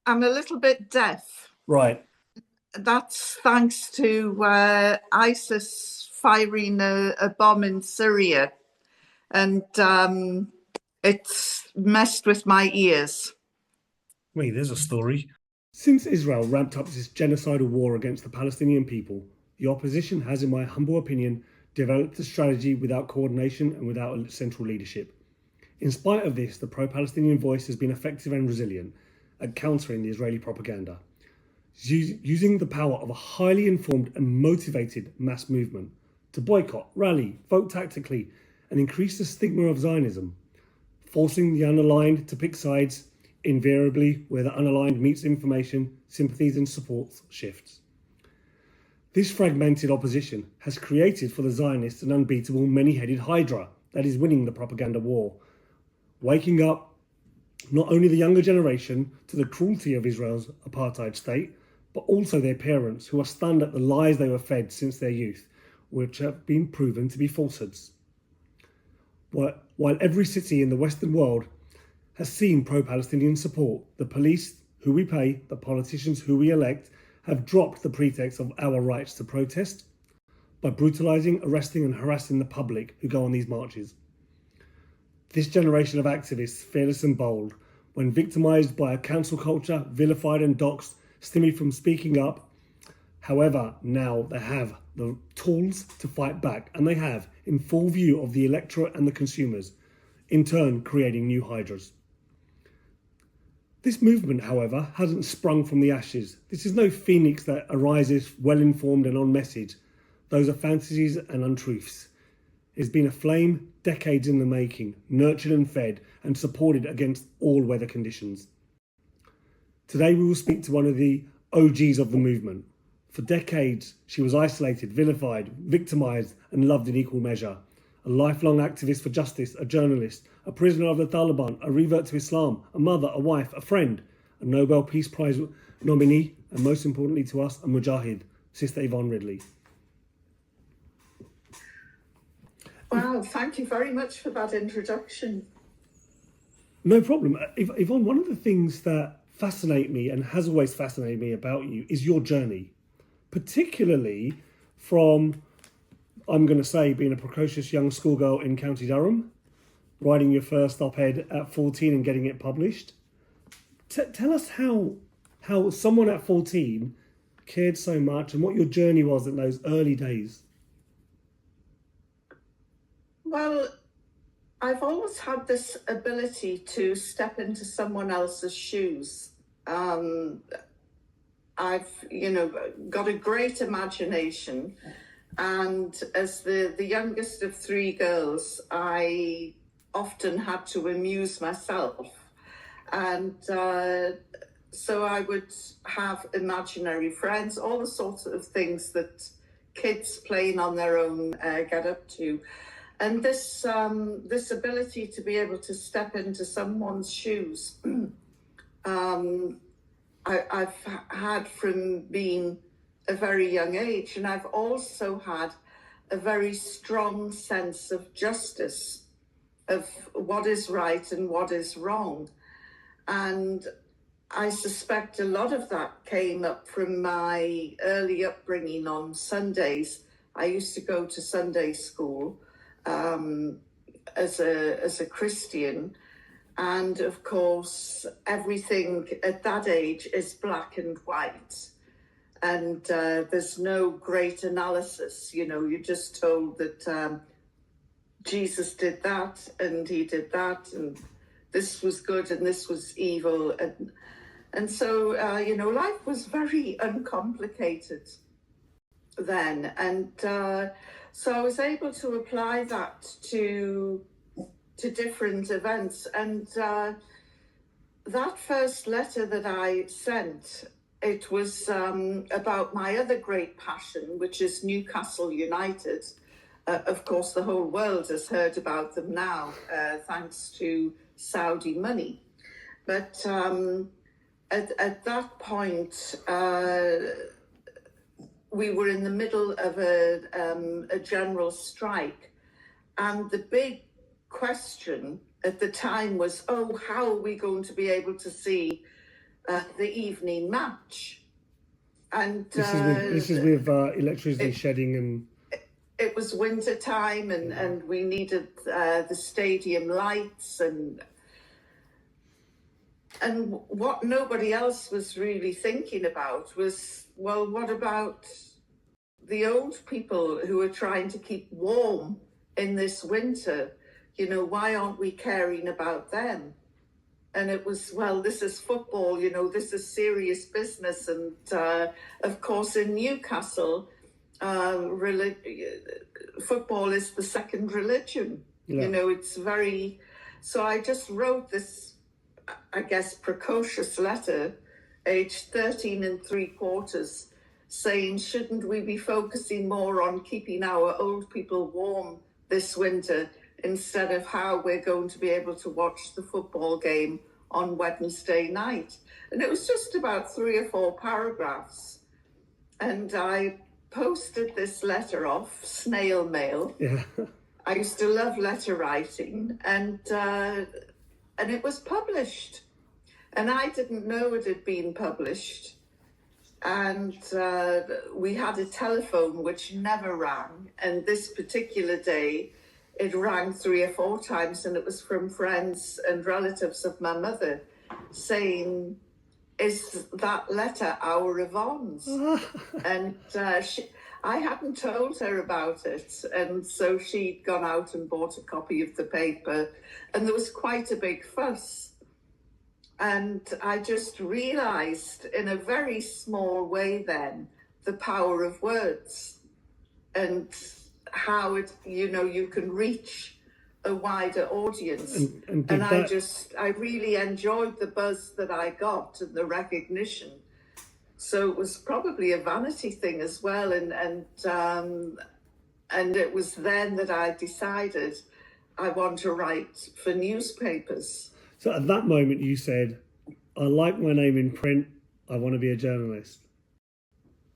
I'm a little bit deaf. Right. That's thanks to ISIS firing a bomb in Syria, and it's messed with my ears. Wait, there's a story. Since Israel ramped up its genocidal war against the Palestinian people, the opposition has, in my humble opinion, developed a strategy without coordination and without a central leadership. In spite of this, the pro-Palestinian voice has been effective and resilient at countering the Israeli propaganda, using the power of a highly informed and motivated mass movement to boycott, rally, vote tactically, and increase the stigma of Zionism, forcing the unaligned to pick sides, invariably where the unaligned meets information, sympathies and supports shifts. This fragmented opposition has created for the Zionists an unbeatable many-headed hydra that is winning the propaganda war, waking up not only the younger generation to the cruelty of Israel's apartheid state, but also their parents, who are stunned at the lies they were fed since their youth, which have been proven to be falsehoods. While every city in the Western world has seen pro-Palestinian support, the police, who we pay, the politicians who we elect, have dropped the pretext of our rights to protest by brutalising, arresting and harassing the public who go on these marches. This generation of activists, fearless and bold, when victimised by a cancel culture, vilified and doxxed, stemmed from speaking up. However, now they have the tools to fight back, and they have, in full view of the electorate and the consumers, in turn creating new hydras. This movement, however, hasn't sprung from the ashes. This is no phoenix that arises well-informed and on message. Those are fantasies and untruths. It's been a flame decades in the making, nurtured and fed and supported against all weather conditions. Today we will speak to one of the OGs of the movement. For decades, she was isolated, vilified, victimised and loved in equal measure. A lifelong activist for justice, a journalist, a prisoner of the Taliban, a revert to Islam, a mother, a wife, a friend, a Nobel Peace Prize nominee, and most importantly to us, a mujahid, Sister Yvonne Ridley. Wow, thank you very much for that introduction. No problem. Yvonne, one of the things that fascinate me and has always fascinated me about you is your journey, particularly from, I'm going to say, being a precocious young schoolgirl in County Durham, writing your first op-ed at 14 and getting it published. Tell us how someone at 14 cared so much and what your journey was in those early days. Well, I've always had this ability to step into someone else's shoes. I've, got a great imagination. And as the youngest of three girls, I often had to amuse myself. And so I would have imaginary friends, all the sorts of things that kids playing on their own get up to. And this ability to be able to step into someone's shoes, I've had from being a very young age, and I've also had a very strong sense of justice, of what is right and what is wrong. And I suspect a lot of that came up from my early upbringing on Sundays. I used to go to Sunday school as a Christian, and of course everything at that age is black and white, and there's no great analysis. You're just told that Jesus did that and he did that, and this was good and this was evil, and so life was very uncomplicated then, and so I was able to apply that to different events. And that first letter that I sent, it was about my other great passion, which is Newcastle United. Of course, the whole world has heard about them now, thanks to Saudi money. But at that point, we were in the middle of a general strike, and the big question at the time was, how are we going to be able to see the evening match. And this is with electricity shedding, and it was winter time, and we needed the stadium lights, and what nobody else was really thinking about was, well, what about the old people who are trying to keep warm in this winter? You know, why aren't we caring about them? And it was, well, this is football, you know, this is serious business. And of course, in Newcastle, football is the second religion. Yeah. You know, it's very... So I just wrote this, I guess, precocious letter, aged 13 3/4, saying, shouldn't we be focusing more on keeping our old people warm this winter instead of how we're going to be able to watch the football game on Wednesday night? And it was just about 3 or 4 paragraphs. And I posted this letter off, snail mail. Yeah. I used to love letter writing, and it was published. And I didn't know it had been published. And we had a telephone which never rang. And this particular day, it rang 3 or 4 times, and it was from friends and relatives of my mother saying, is that letter our Yvonne's? And I hadn't told her about it. And so she'd gone out and bought a copy of the paper, and there was quite a big fuss. And I just realised in a very small way then the power of words and how it, you know, you can reach a wider audience. And I really enjoyed the buzz that I got and the recognition. So it was probably a vanity thing as well. And it was then that I decided I want to write for newspapers. So at that moment you said, I like my name in print, I want to be a journalist.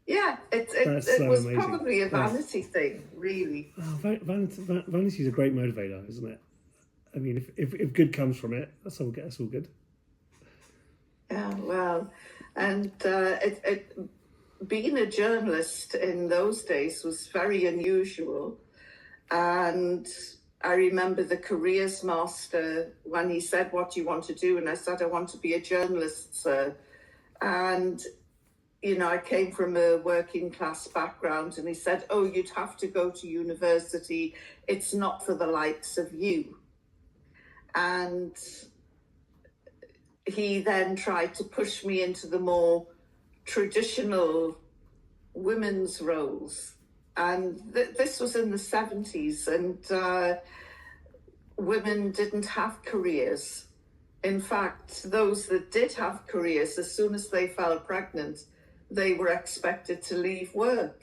Yeah, it was amazing. Probably a vanity thing, really. Oh, vanity is a great motivator, isn't it? I mean, if good comes from it, that's all good. Yeah, well, and being a journalist in those days was very unusual. And I remember the careers master when he said, what do you want to do? And I said, I want to be a journalist, sir. And, you know, I came from a working class background, and he said, oh, you'd have to go to university. It's not for the likes of you. And he then tried to push me into the more traditional women's roles. And this was in the 70s, and women didn't have careers. In fact, those that did have careers, as soon as they fell pregnant, they were expected to leave work.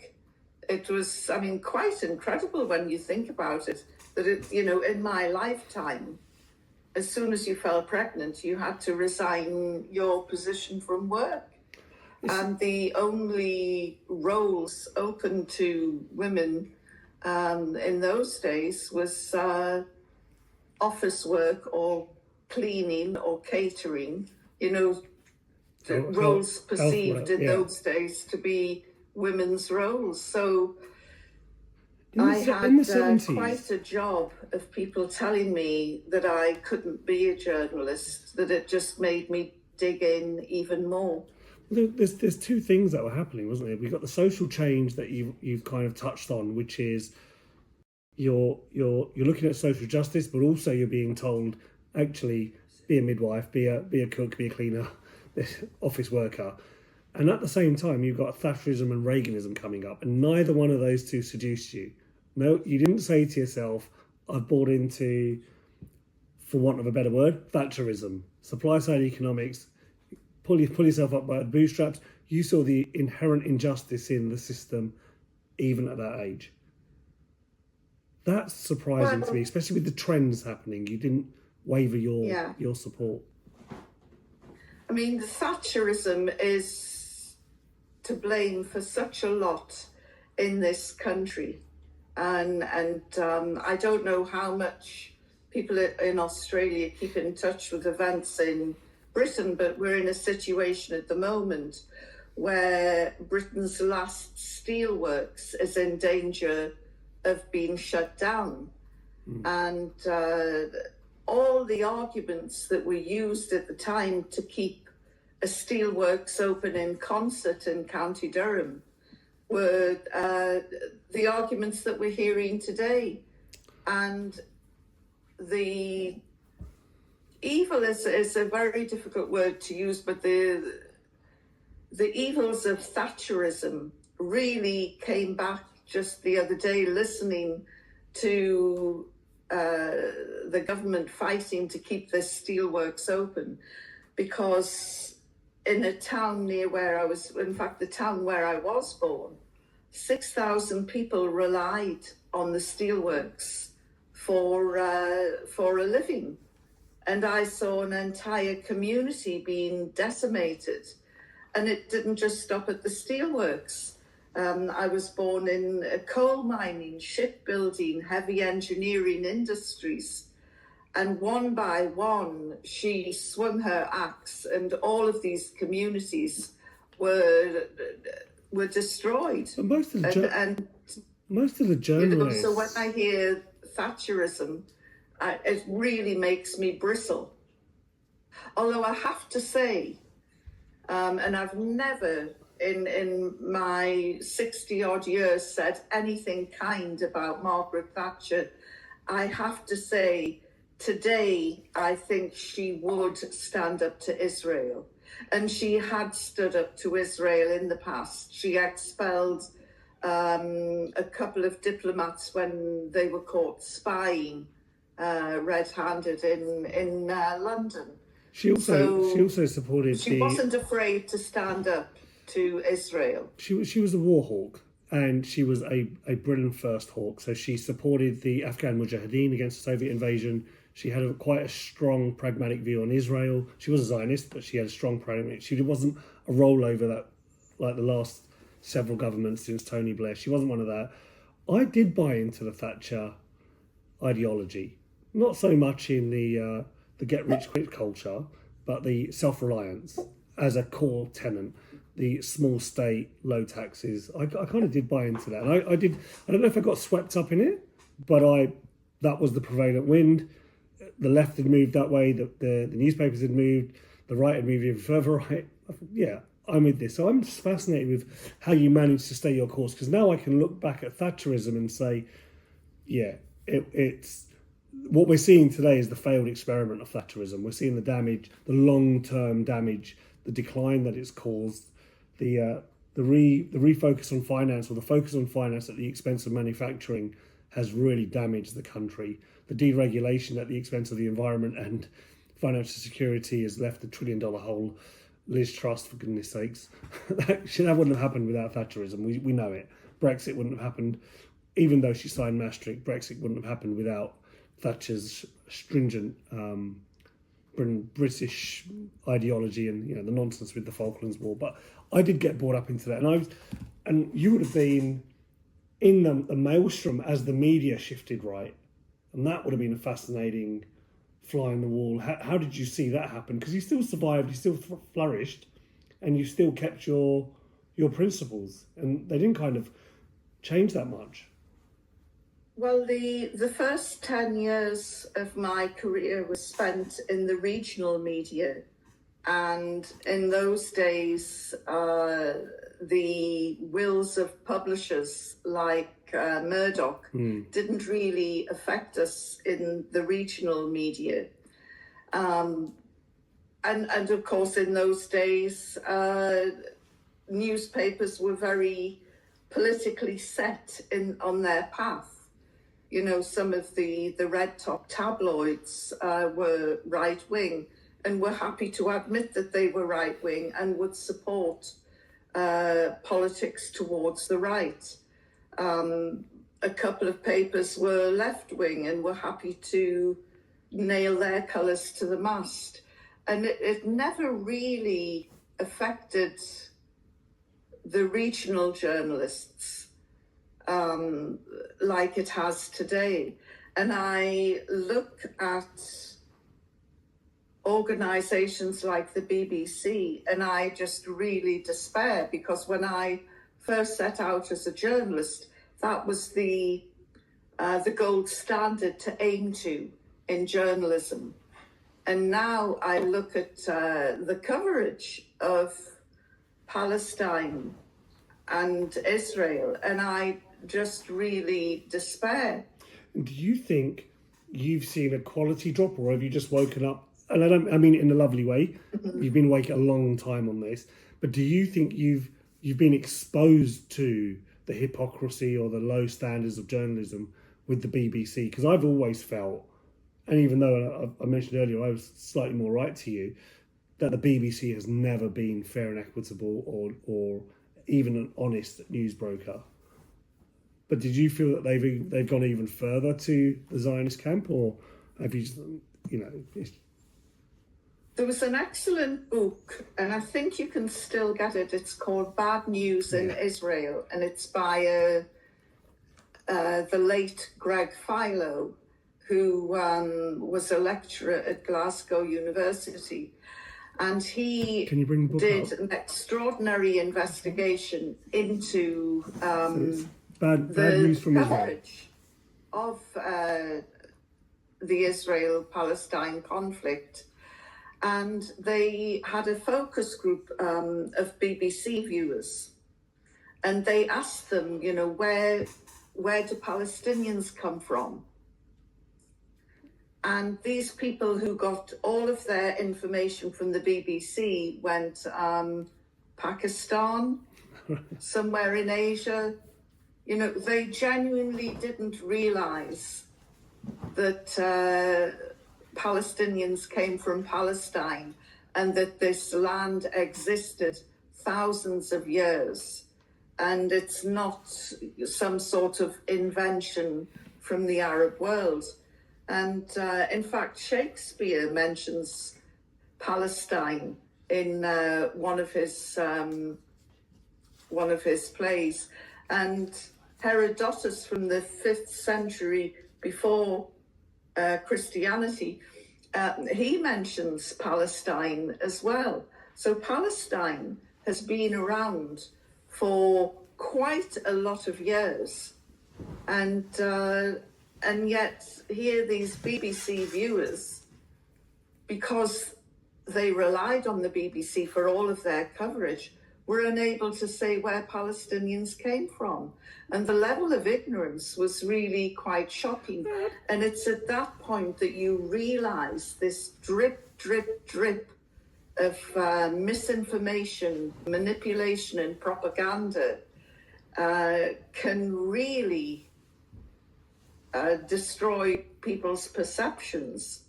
It was, I mean, quite incredible when you think about it, that it, you know, in my lifetime, as soon as you fell pregnant, you had to resign your position from work. And the only roles open to women in those days was office work or cleaning or catering, you know, roles perceived in those days to be women's roles. So I had quite a job of people telling me that I couldn't be a journalist, that it just made me dig in even more. There's 2 things that were happening, wasn't there? We got the social change that you've kind of touched on, which is you're looking at social justice, but also you're being told, actually, be a midwife, be a cook, be a cleaner, office worker. And at the same time, you've got Thatcherism and Reaganism coming up, and neither one of those 2 seduced you. No, you didn't say to yourself, I've bought into, for want of a better word, Thatcherism, supply side economics. Pull yourself up by the bootstraps. You saw the inherent injustice in the system, even at that age. That's surprising to me, especially with the trends happening. You didn't waver your support. I mean, the Thatcherism is to blame for such a lot in this country, and I don't know how much people in Australia keep in touch with events in Britain, but we're in a situation at the moment where Britain's last steelworks is in danger of being shut down. And all the arguments that were used at the time to keep a steelworks open in Concert in County Durham were the arguments that we're hearing today. And the evil is a very difficult word to use, but the evils of Thatcherism really came back just the other day, listening to the government fighting to keep this steelworks open, because in a town near where I was, in fact, the town where I was born, 6,000 people relied on the steelworks for a living. And I saw an entire community being decimated. And it didn't just stop at the steelworks. I was born in coal mining, shipbuilding, heavy engineering industries. And one by one, she swung her axe, and all of these communities were destroyed. But most of the journalists. So when I hear Thatcherism, it really makes me bristle. Although I have to say, and I've never in my 60 odd years said anything kind about Margaret Thatcher, I have to say today I think she would stand up to Israel. And she had stood up to Israel in the past. She expelled a couple of diplomats when they were caught spying red-handed in London. She also supported. She wasn't afraid to stand up to Israel. She was a war hawk, and she was a brilliant first hawk. So she supported the Afghan Mujahideen against the Soviet invasion. She had quite a strong pragmatic view on Israel. She was a Zionist, but she had a strong pragmatic. She wasn't a rollover that like the last several governments since Tony Blair. She wasn't one of that. I did buy into the Thatcher ideology, not so much in the get-rich-quick culture, but the self-reliance as a core tenet, the small state, low taxes. I kind of did buy into that. And I don't know if I got swept up in it, but that was the prevalent wind. The left had moved that way, the newspapers had moved, the right had moved even further right. Yeah, I'm with this. So I'm just fascinated with how you managed to stay your course, because now I can look back at Thatcherism and say, yeah, it's what we're seeing today is the failed experiment of Thatcherism. We're seeing the damage, the long-term damage, the decline that it's caused, the refocus on finance, or the focus on finance at the expense of manufacturing, has really damaged the country. The deregulation at the expense of the environment and financial security has left a $1 trillion hole. Liz Truss, for goodness sakes. that wouldn't have happened without Thatcherism. We know it. Brexit wouldn't have happened, even though she signed Maastricht. Brexit wouldn't have happened without Thatcher's stringent British ideology and the nonsense with the Falklands War. But I did get brought up into that, and you would have been in the maelstrom as the media shifted right, and that would have been a fascinating fly on the wall. How did you see that happen? Because you still survived, you still flourished, and you still kept your principles, and they didn't kind of change that much. Well, the first 10 years of my career was spent in the regional media, and in those days, the wills of publishers like Murdoch didn't really affect us in the regional media. And of course, in those days, newspapers were very politically set on their path. Some of the red top tabloids were right wing and were happy to admit that they were right wing and would support politics towards the right. A couple of papers were left wing and were happy to nail their colours to the mast. And it never really affected the regional journalists like it has today. And I look at organisations like the BBC, and I just really despair, because when I first set out as a journalist, that was the gold standard to aim to in journalism. And now I look at the coverage of Palestine and Israel, and I just really despair. Do you think you've seen a quality drop, or have you just woken up? And I mean it in a lovely way. You've been awake a long time on this, but do you think you've been exposed to the hypocrisy or the low standards of journalism with the BBC? Because I've always felt, and even though I mentioned earlier I was slightly more right to you, that the BBC has never been fair and equitable or even an honest news broker. But did you feel that they've gone even further to the Zionist camp, or have you, There was an excellent book, and I think you can still get it. It's called Bad News in Israel, and it's by the late Greg Philo, who was a lecturer at Glasgow University. And he did an extraordinary investigation into bad news from coverage of the Israel-Palestine conflict. And they had a focus group of BBC viewers, and they asked them, where do Palestinians come from? And these people who got all of their information from the BBC went Pakistan, somewhere in Asia. They genuinely didn't realize that Palestinians came from Palestine and that this land existed thousands of years. And it's not some sort of invention from the Arab world. And in fact, Shakespeare mentions Palestine in one of his plays, and Herodotus from the 5th century before Christianity, he mentions Palestine as well. So Palestine has been around for quite a lot of years, and yet here these BBC viewers, because they relied on the BBC for all of their coverage, were unable to say where Palestinians came from. And the level of ignorance was really quite shocking. And it's at that point that you realise this drip, drip, drip of misinformation, manipulation and propaganda can really destroy people's perceptions.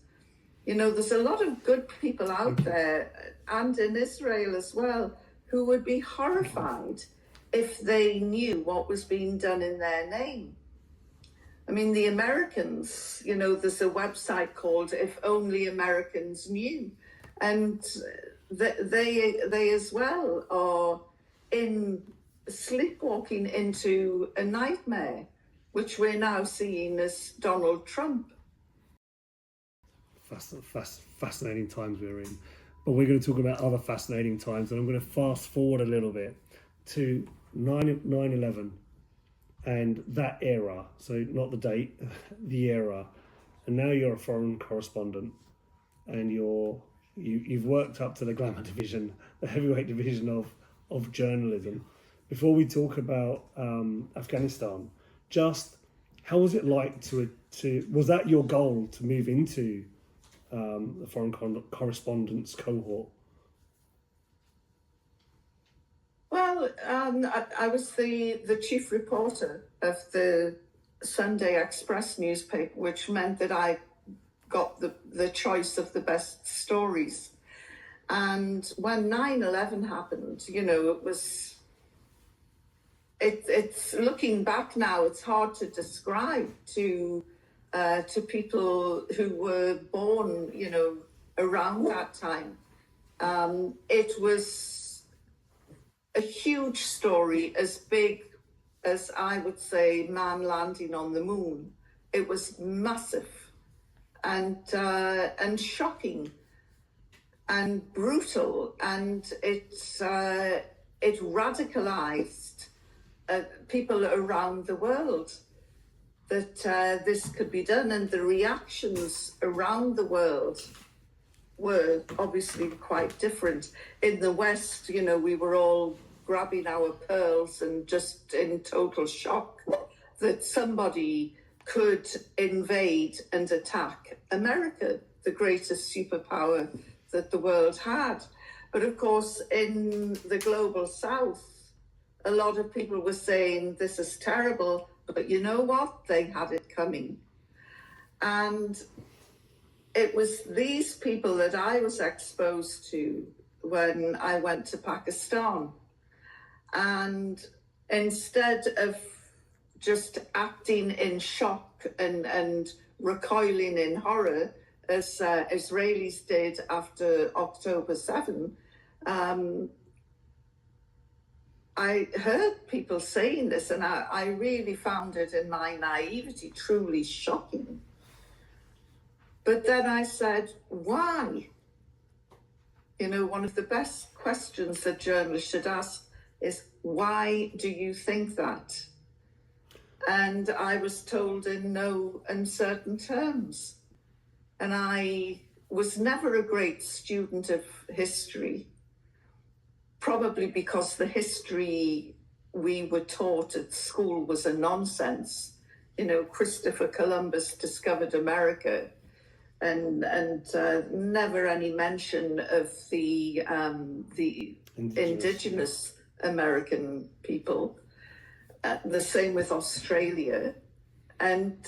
There's a lot of good people out there, and in Israel as well, who would be horrified if they knew what was being done in their name. I mean, the Americans, there's a website called If Only Americans Knew, and they as well are sleepwalking into a nightmare, which we're now seeing as Donald Trump. Fascinating times we're in. But we're going to talk about other fascinating times, and I'm going to fast forward a little bit to 9/11 and that era. So not the date, the era. And now you're a foreign correspondent, and you've worked up to the glamour division, the heavyweight division of journalism. Before we talk about Afghanistan, just how was it like to was that your goal, to move into the foreign correspondence cohort? Well, I was the chief reporter of the Sunday Express newspaper, which meant that I got the choice of the best stories. And when 9/11 happened, it's looking back now, it's hard to describe to people who were born, around that time. It was a huge story, as big as, I would say, man landing on the moon. It was massive and shocking. and brutal, and it radicalized people around the world, that this could be done, and the reactions around the world were obviously quite different. In the West, you know, we were all grabbing our pearls and just in total shock that somebody could invade and attack America, the greatest superpower that the world had. But of course, in the global South, a lot of people were saying, this is terrible, but you know what? They had it coming. And it was these people that I was exposed to when I went to Pakistan. And instead of just acting in shock and recoiling in horror, as Israelis did after October 7, I heard people saying this, and I really found it, in my naivety, truly shocking. But then I said, why? You know, one of the best questions that journalists should ask is, why do you think that? And I was told in no uncertain terms. And I was never a great student of history, probably because the history we were taught at school was a nonsense. You know, Christopher Columbus discovered America, and never any mention of the indigenous American people. The same with Australia, and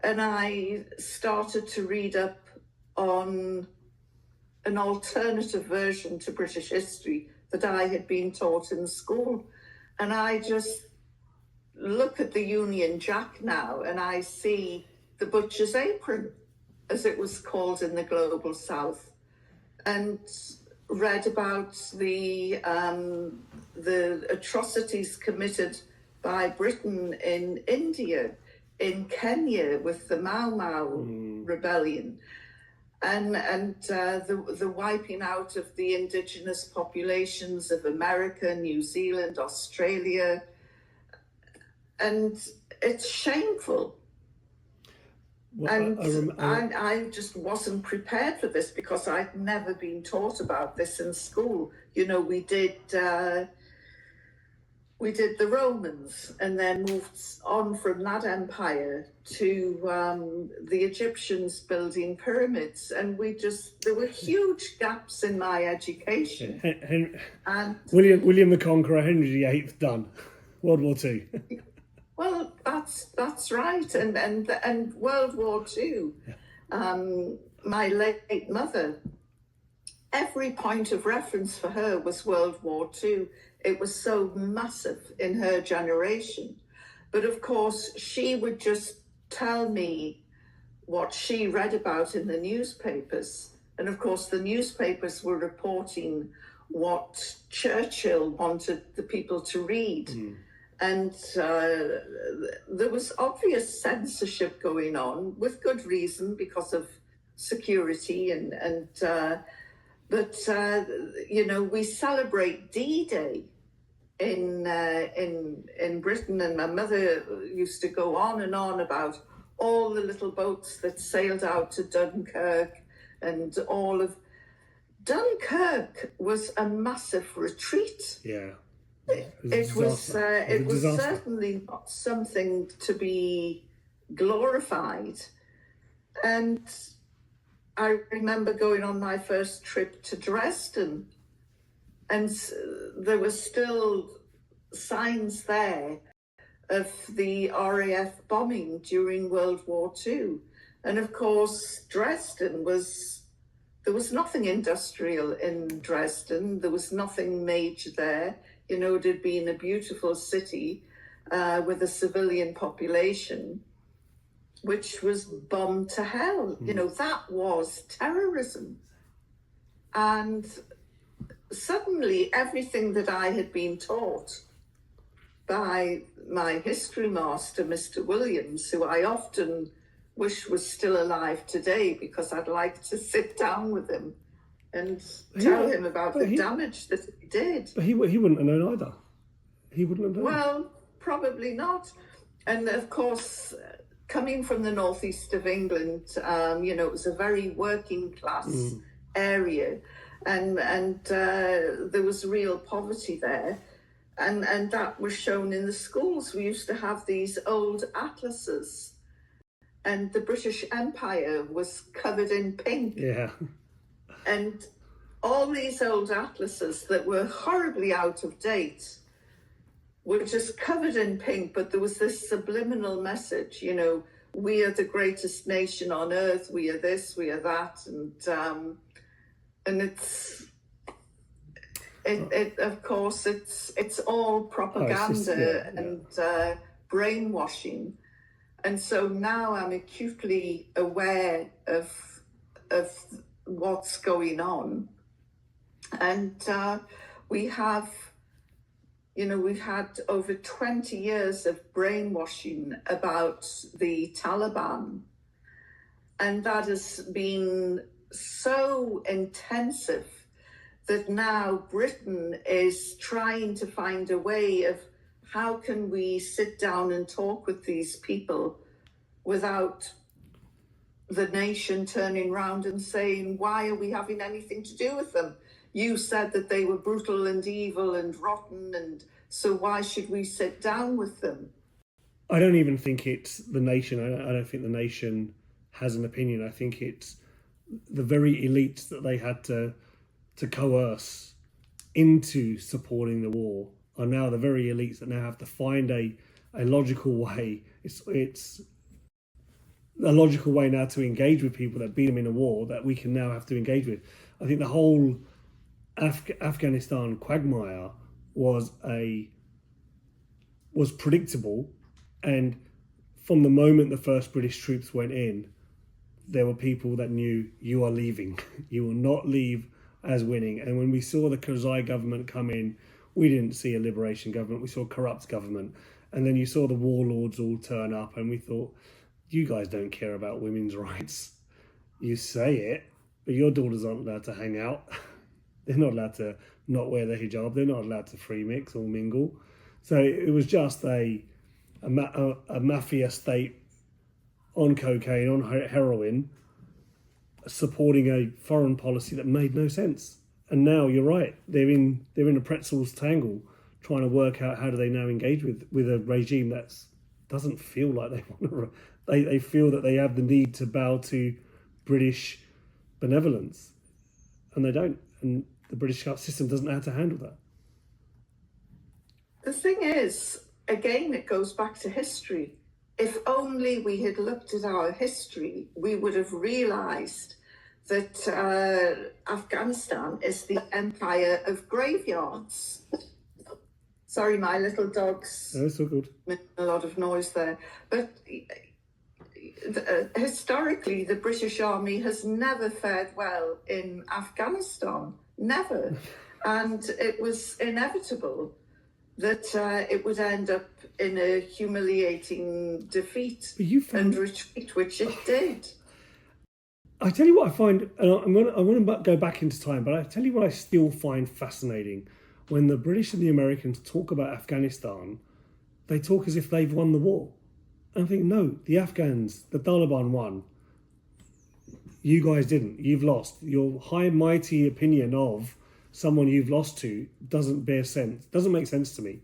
I started to read up on an alternative version to British history that I had been taught in school. And I just look at the Union Jack now, and I see the butcher's apron, as it was called in the global South, and read about the atrocities committed by Britain in India, in Kenya with the Mau Mau rebellion, and the wiping out of the indigenous populations of America, New Zealand, Australia. And it's shameful. Well, and I just wasn't prepared for this, because I'd never been taught about this in school. You know, we did the Romans, and then moved on from that empire to the Egyptians building pyramids, and there were huge gaps in my education. And William the Conqueror, Henry VIII, done. World War II. Well, that's right, and World War II. My late mother, every point of reference for her was World War II. It was so massive in her generation. But of course, she would just tell me what she read about in the newspapers. And of course, the newspapers were reporting what Churchill wanted the people to read. And there was obvious censorship going on, with good reason, because of security but you know, we celebrate D-Day in Britain, and my mother used to go on and on about all the little boats that sailed out to Dunkirk, and all of Dunkirk was a massive retreat. Yeah. It was certainly not something to be glorified. And I remember going on my first trip to Dresden, and there were still signs there of the RAF bombing during World War II. And of course, there was nothing industrial in Dresden. There was nothing major there. You know, it had been a beautiful city with a civilian population, which was bombed to hell. You know, that was terrorism. And suddenly everything that I had been taught by my history master, Mr. Williams, who I often wish was still alive today, because I'd like to sit down with him and Yeah, tell him about but the damage that he did. But he wouldn't have known either. He wouldn't have known. Well, probably not. And of course, coming from the northeast of England, it was a very working class area, and there was real poverty there, and that was shown in the schools. We used to have these old atlases, and the British Empire was covered in pink. Yeah. And all these old atlases that were horribly out of date were just covered in pink, but there was this subliminal message, we are the greatest nation on earth, we are this, we are that, and of course it's all propaganda and brainwashing. And so now I'm acutely aware of what's going on, and we've had over 20 years of brainwashing about the Taliban, and that has been so intensive that now Britain is trying to find a way of how can we sit down and talk with these people without the nation turning round and saying, why are we having anything to do with them? You said that they were brutal and evil and rotten, and so why should we sit down with them? I don't even think it's the nation. I don't think the nation has an opinion. I think it's the very elites that they had to coerce into supporting the war are now the very elites that now have to find a logical way. It's a logical way now to engage with people that beat them in a war that we can now have to engage with. I think the whole Afghanistan quagmire was predictable, and from the moment the first British troops went in, there were people that knew, you are leaving. You will not leave as winning. And when we saw the Karzai government come in, we didn't see a liberation government, we saw a corrupt government. And then you saw the warlords all turn up, and we thought, you guys don't care about women's rights. You say it, but your daughters aren't allowed to hang out. They're not allowed to not wear the hijab. They're not allowed to free mix or mingle. So it was just a mafia state on cocaine, on heroin, supporting a foreign policy that made no sense. And now you're right, they're in a pretzel's tangle, trying to work out how do they now engage with a regime that doesn't feel like they want to. They feel that they have the need to bow to British benevolence, and they don't. And the British system doesn't know how to handle that. The thing is, again, it goes back to history. If only we had looked at our history, we would have realised that Afghanistan is the empire of graveyards. Sorry, my little dog's No, it's all good. making a lot of noise there. But historically, the British Army has never fared well in Afghanistan, never. And it was inevitable that it would end up in a humiliating defeat and retreat, which it did. I tell you what I find, and I want to go back into time, but I tell you what I still find fascinating. When the British and the Americans talk about Afghanistan, they talk as if they've won the war. And I think, no, the Afghans, the Taliban won. You guys didn't. You've lost. Your high mighty opinion of someone you've lost to doesn't make sense to me.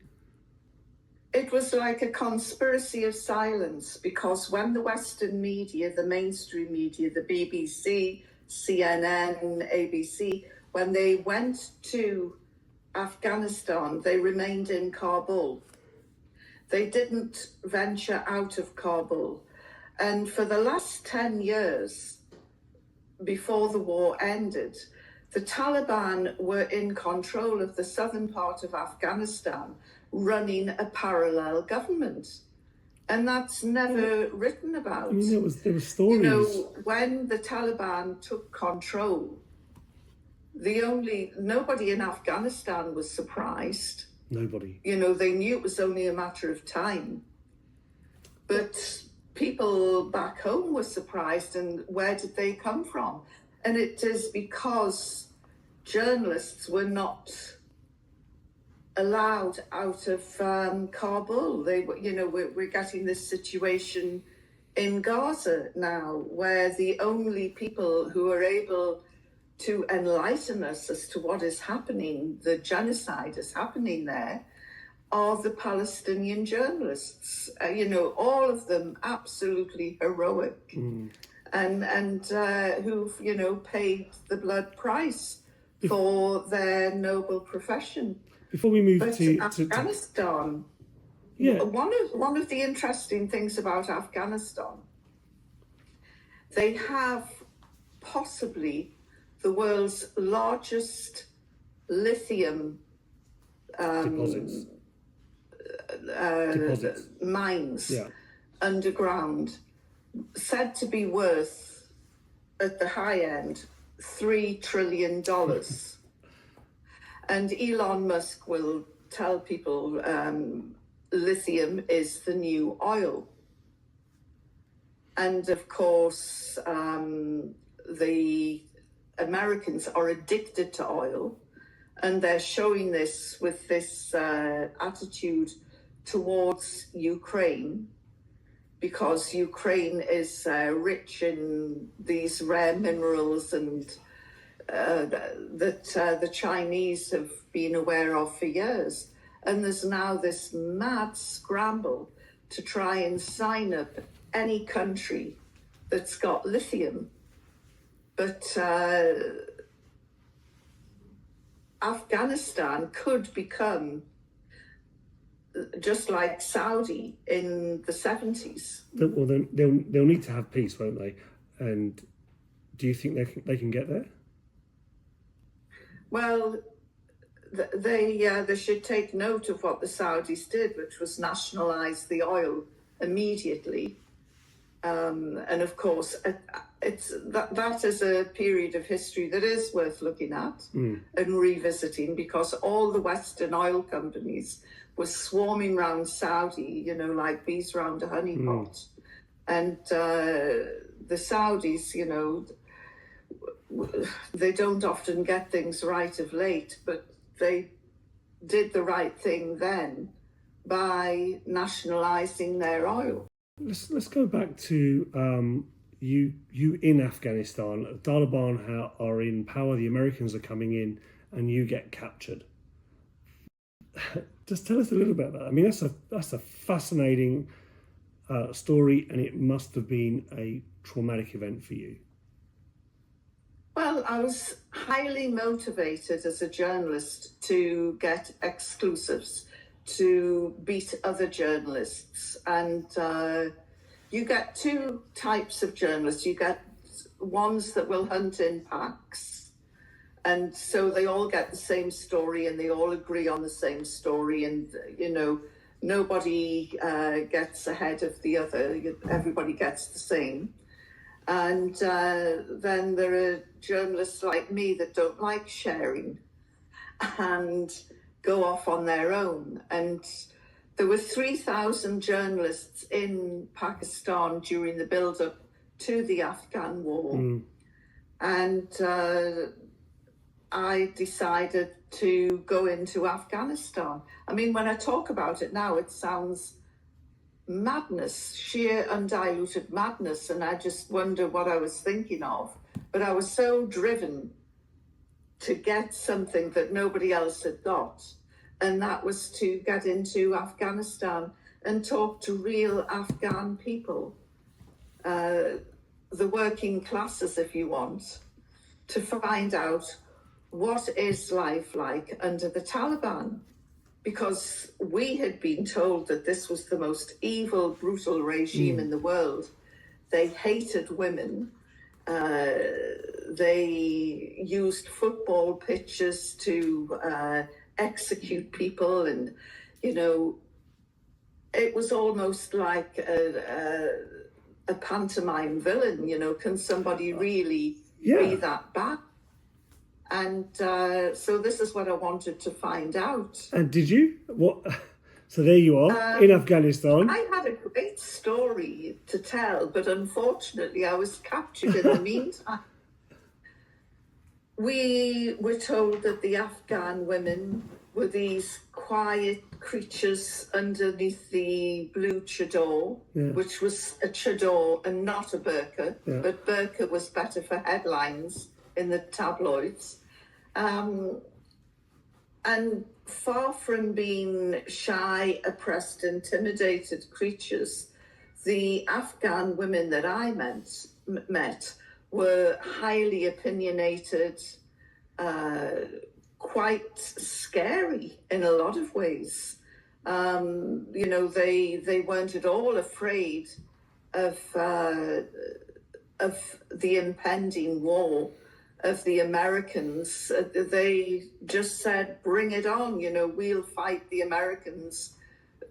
It was like a conspiracy of silence, because when the Western media, the mainstream media, the BBC, CNN, ABC, when they went to Afghanistan, they remained in Kabul. They didn't venture out of Kabul. And for the last 10 years, before the war ended, the Taliban were in control of the southern part of Afghanistan, running a parallel government. And that's never written about. I mean, there were stories. When the Taliban took control, nobody in Afghanistan was surprised. Nobody. They knew it was only a matter of time. But people back home were surprised, and where did they come from? And it is because journalists were not allowed out of Kabul. They were, we're getting this situation in Gaza now, where the only people who are able to enlighten us as to what is happening, the genocide is happening there, are the Palestinian journalists. All of them absolutely heroic, and who've paid the blood price for their noble profession. Before we move But to Afghanistan, yeah, one of the interesting things about Afghanistan, they have possibly the world's largest lithium deposits. mines Yeah. underground, said to be worth, at the high end, $3 trillion. And Elon Musk will tell people lithium is the new oil. And of course, the Americans are addicted to oil, and they're showing this with this attitude towards Ukraine, because Ukraine is rich in these rare minerals and that the Chinese have been aware of for years. And there's now this mad scramble to try and sign up any country that's got lithium. But Afghanistan could become just like Saudi in the 70s. Well, then they'll need to have peace, won't they? And do you think they can get there? Well, they should take note of what the Saudis did, which was nationalize the oil immediately. And of course, it's that is a period of history that is worth looking at and revisiting, because all the Western oil companies were swarming around Saudi, like bees around a honeypot. And the Saudis, they don't often get things right of late, but they did the right thing then by nationalizing their oil. Let's go back to you in Afghanistan. The Taliban are in power. The Americans are coming in, and you get captured. Just tell us a little bit about that. I mean, that's a fascinating story, and it must have been a traumatic event for you. Well, I was highly motivated as a journalist to get exclusives, to beat other journalists. And you get two types of journalists. You get ones that will hunt in packs, and so they all get the same story and they all agree on the same story, and nobody gets ahead of the other. Everybody gets the same. And then there are journalists like me that don't like sharing and go off on their own. And there were 3,000 journalists in Pakistan during the build-up to the Afghan war. And I decided to go into Afghanistan. I mean, when I talk about it now, it sounds madness, sheer undiluted madness, and I just wonder what I was thinking of. But I was so driven to get something that nobody else had got, and that was to get into Afghanistan and talk to real Afghan people, the working classes, if you want, to find out what is life like under the Taliban. Because we had been told that this was the most evil, brutal regime in the world. They hated women. They used football pitches to execute people. And, it was almost like a pantomime villain. Can somebody really be that bad? And so this is what I wanted to find out. And did you? So there you are in Afghanistan. I had a great story to tell, but unfortunately I was captured in the meantime. We were told that the Afghan women were these quiet creatures underneath the blue chador, which was a chador and not a burqa, but burqa was better for headlines in the tabloids. And far from being shy, oppressed, intimidated creatures, the Afghan women that I met were highly opinionated, quite scary in a lot of ways. They weren't at all afraid of the impending war of the Americans. They just said, bring it on, we'll fight the Americans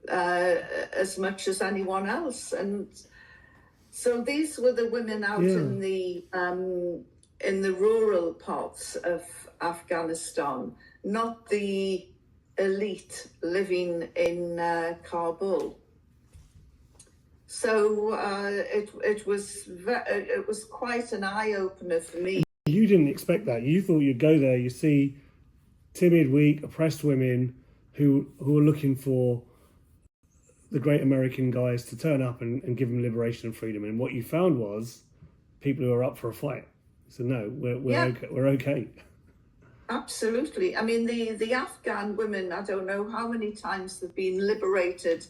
as much as anyone else. And so these were the women out in the rural parts of Afghanistan, not the elite living in Kabul. So it was quite an eye-opener for me. You didn't expect that. You thought you'd go there, you see timid, weak, oppressed women who are looking for the great American guys to turn up and give them liberation and freedom. And what you found was people who are up for a fight. So no, we're okay. Absolutely. I mean, the Afghan women, I don't know how many times they've been liberated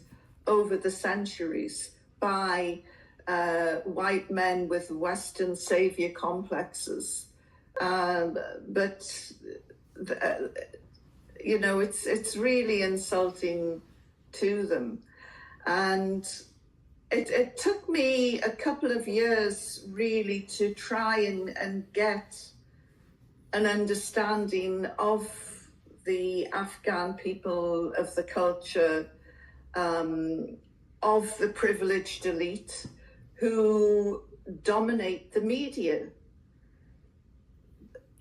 over the centuries by white men with Western savior complexes. But it's really insulting to them. And it took me a couple of years really to try and get an understanding of the Afghan people, of the culture, of the privileged elite who dominate the media.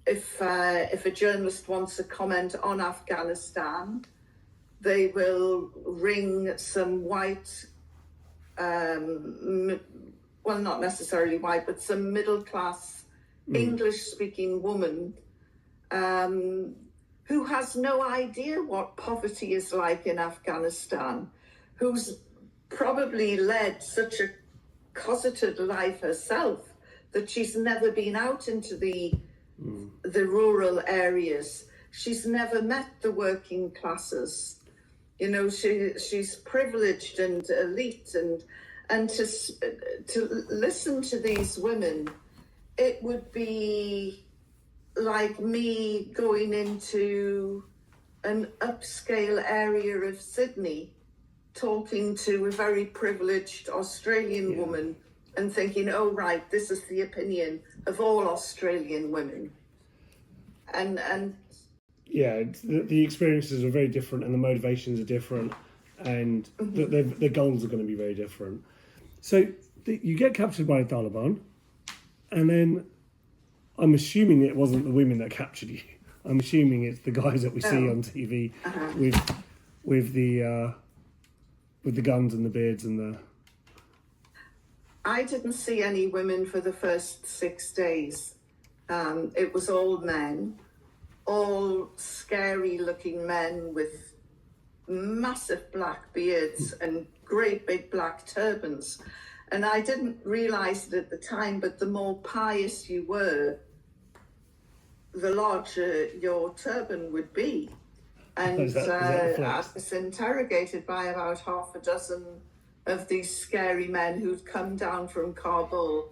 If a journalist wants to comment on Afghanistan, they will ring some white, well, not necessarily white, but some middle-class English-speaking woman who has no idea what poverty is like in Afghanistan, who's probably led such a cosseted life herself that she's never been out into the rural areas. She's never met the working classes. She's privileged and elite, and to listen to these women, it would be like me going into an upscale area of Sydney, talking to a very privileged Australian woman and thinking, oh, right, this is the opinion of all Australian women. And the experiences are very different and the motivations are different, and the goals are going to be very different. So you get captured by the Taliban, and then I'm assuming it wasn't the women that captured you. I'm assuming it's the guys that we see on TV with the guns and the beards and the... I didn't see any women for the first 6 days. It was all men, all scary-looking men with massive black beards and great big black turbans. And I didn't realise it at the time, but the more pious you were, the larger your turban would be. And I was interrogated by about half a dozen of these scary men who'd come down from Kabul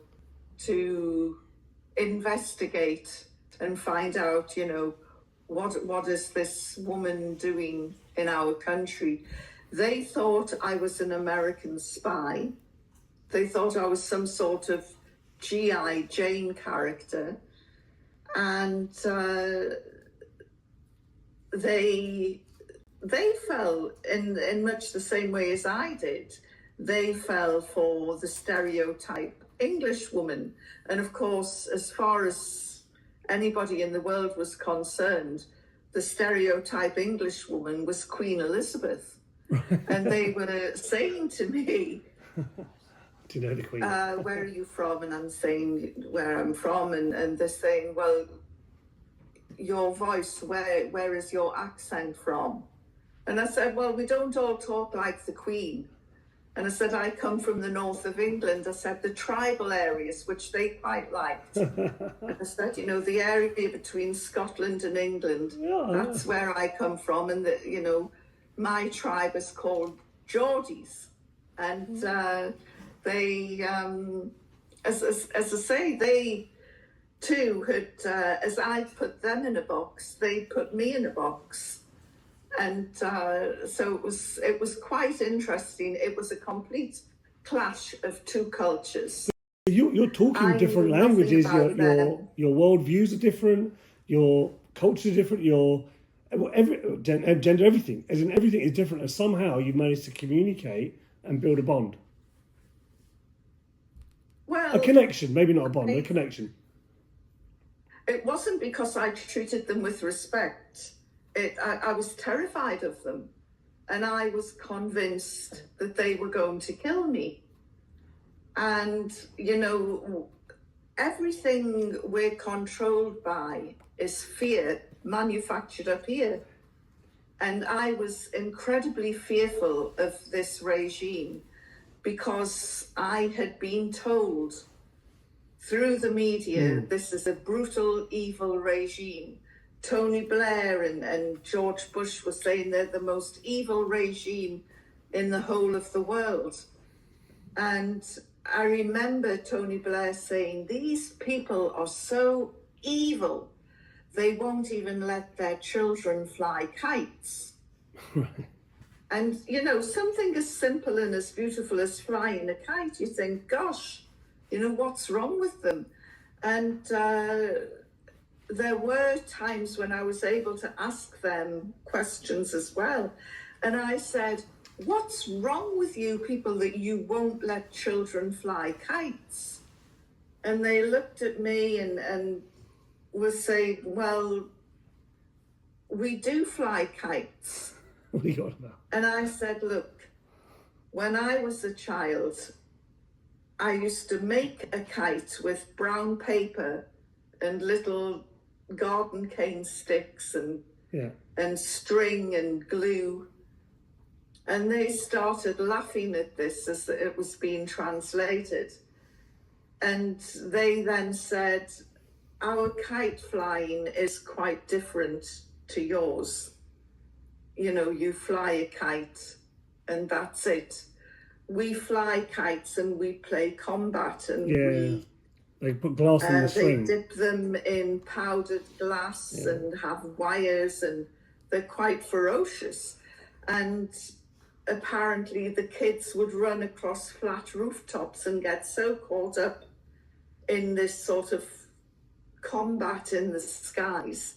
to investigate and find out, what is this woman doing in our country? They thought I was an American spy. They thought I was some sort of G.I. Jane character. And they fell in much the same way as I did. They fell for the stereotype English woman. And of course, as far as anybody in the world was concerned, the stereotype English woman was Queen Elizabeth. And they were saying to me, Do you know the Queen? where are you from? And I'm saying where I'm from, and they're saying, well, your voice, where is your accent from? And I said, well, we don't all talk like the Queen. And I said, I come from the north of England. I said, the tribal areas, which they quite liked. I said, you know, the area between Scotland and England, that's where I come from. And, you know, my tribe is called Geordies. And they, as I say, they too had, as I put them in a box, they put me in a box. And so it was quite interesting. It was a complete clash of two cultures. You're talking different languages. Your worldviews are different. Your culture is different. Your gender, everything, as in everything is different. And somehow you've managed to communicate and build a bond. Well, a connection, maybe not a bond, a connection. It wasn't because I treated them with respect. I was terrified of them, and I was convinced that they were going to kill me. And, you know, everything we're controlled by is fear manufactured up here. And I was incredibly fearful of this regime because I had been told through the media, this is a brutal, evil regime. Tony Blair and George Bush were saying they're the most evil regime in the whole of the world. And I remember Tony Blair saying, these people are so evil, they won't even let their children fly kites. And, you know, something as simple and as beautiful as flying a kite, you think, gosh, you know, what's wrong with them? And there were times when I was able to ask them questions as well. And I said, what's wrong with you people that you won't let children fly kites? And they looked at me and were saying, well, we do fly kites. What are you on about? And I said, look, when I was a child, I used to make a kite with brown paper and little garden cane sticks and string and glue. And they started laughing at this as it was being translated. And they then said, our kite flying is quite different to yours. You know, you fly a kite and that's it. We fly kites and we play combat and they put glass in the string. They dip them in powdered glass and have wires, and they're quite ferocious. And apparently the kids would run across flat rooftops and get so caught up in this sort of combat in the skies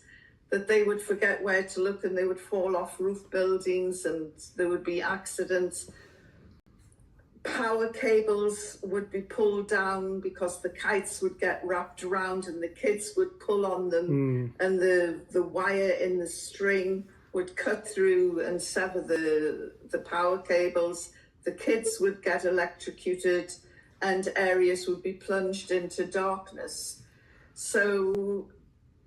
that they would forget where to look and they would fall off roof buildings and there would be accidents. Power cables would be pulled down because the kites would get wrapped around and the kids would pull on them and the wire in the string would cut through and sever the power cables. The kids would get electrocuted and areas would be plunged into darkness. So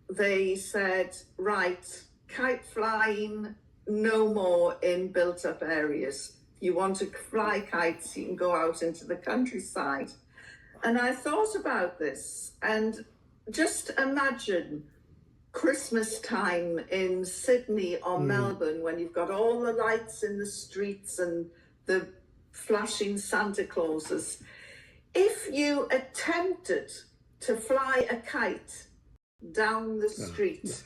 they said, right, kite flying, no more in built up areas. You want to fly kites, you can go out into the countryside. And I thought about this and just imagine Christmas time in Sydney or Melbourne when you've got all the lights in the streets and the flashing Santa Clauses. If you attempted to fly a kite down the street,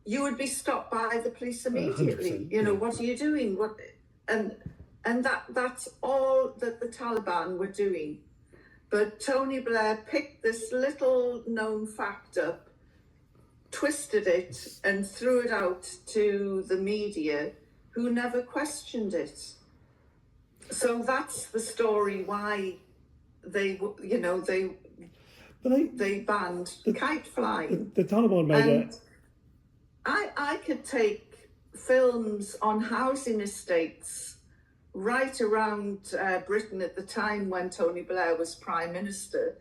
you would be stopped by the police immediately. You know, what are you doing? And that's all that the Taliban were doing. But Tony Blair picked this little known fact up, twisted it and threw it out to the media who never questioned it. So that's the story why they banned kite flying. The Taliban made it. I could take films on housing estates right around Britain at the time when Tony Blair was Prime Minister.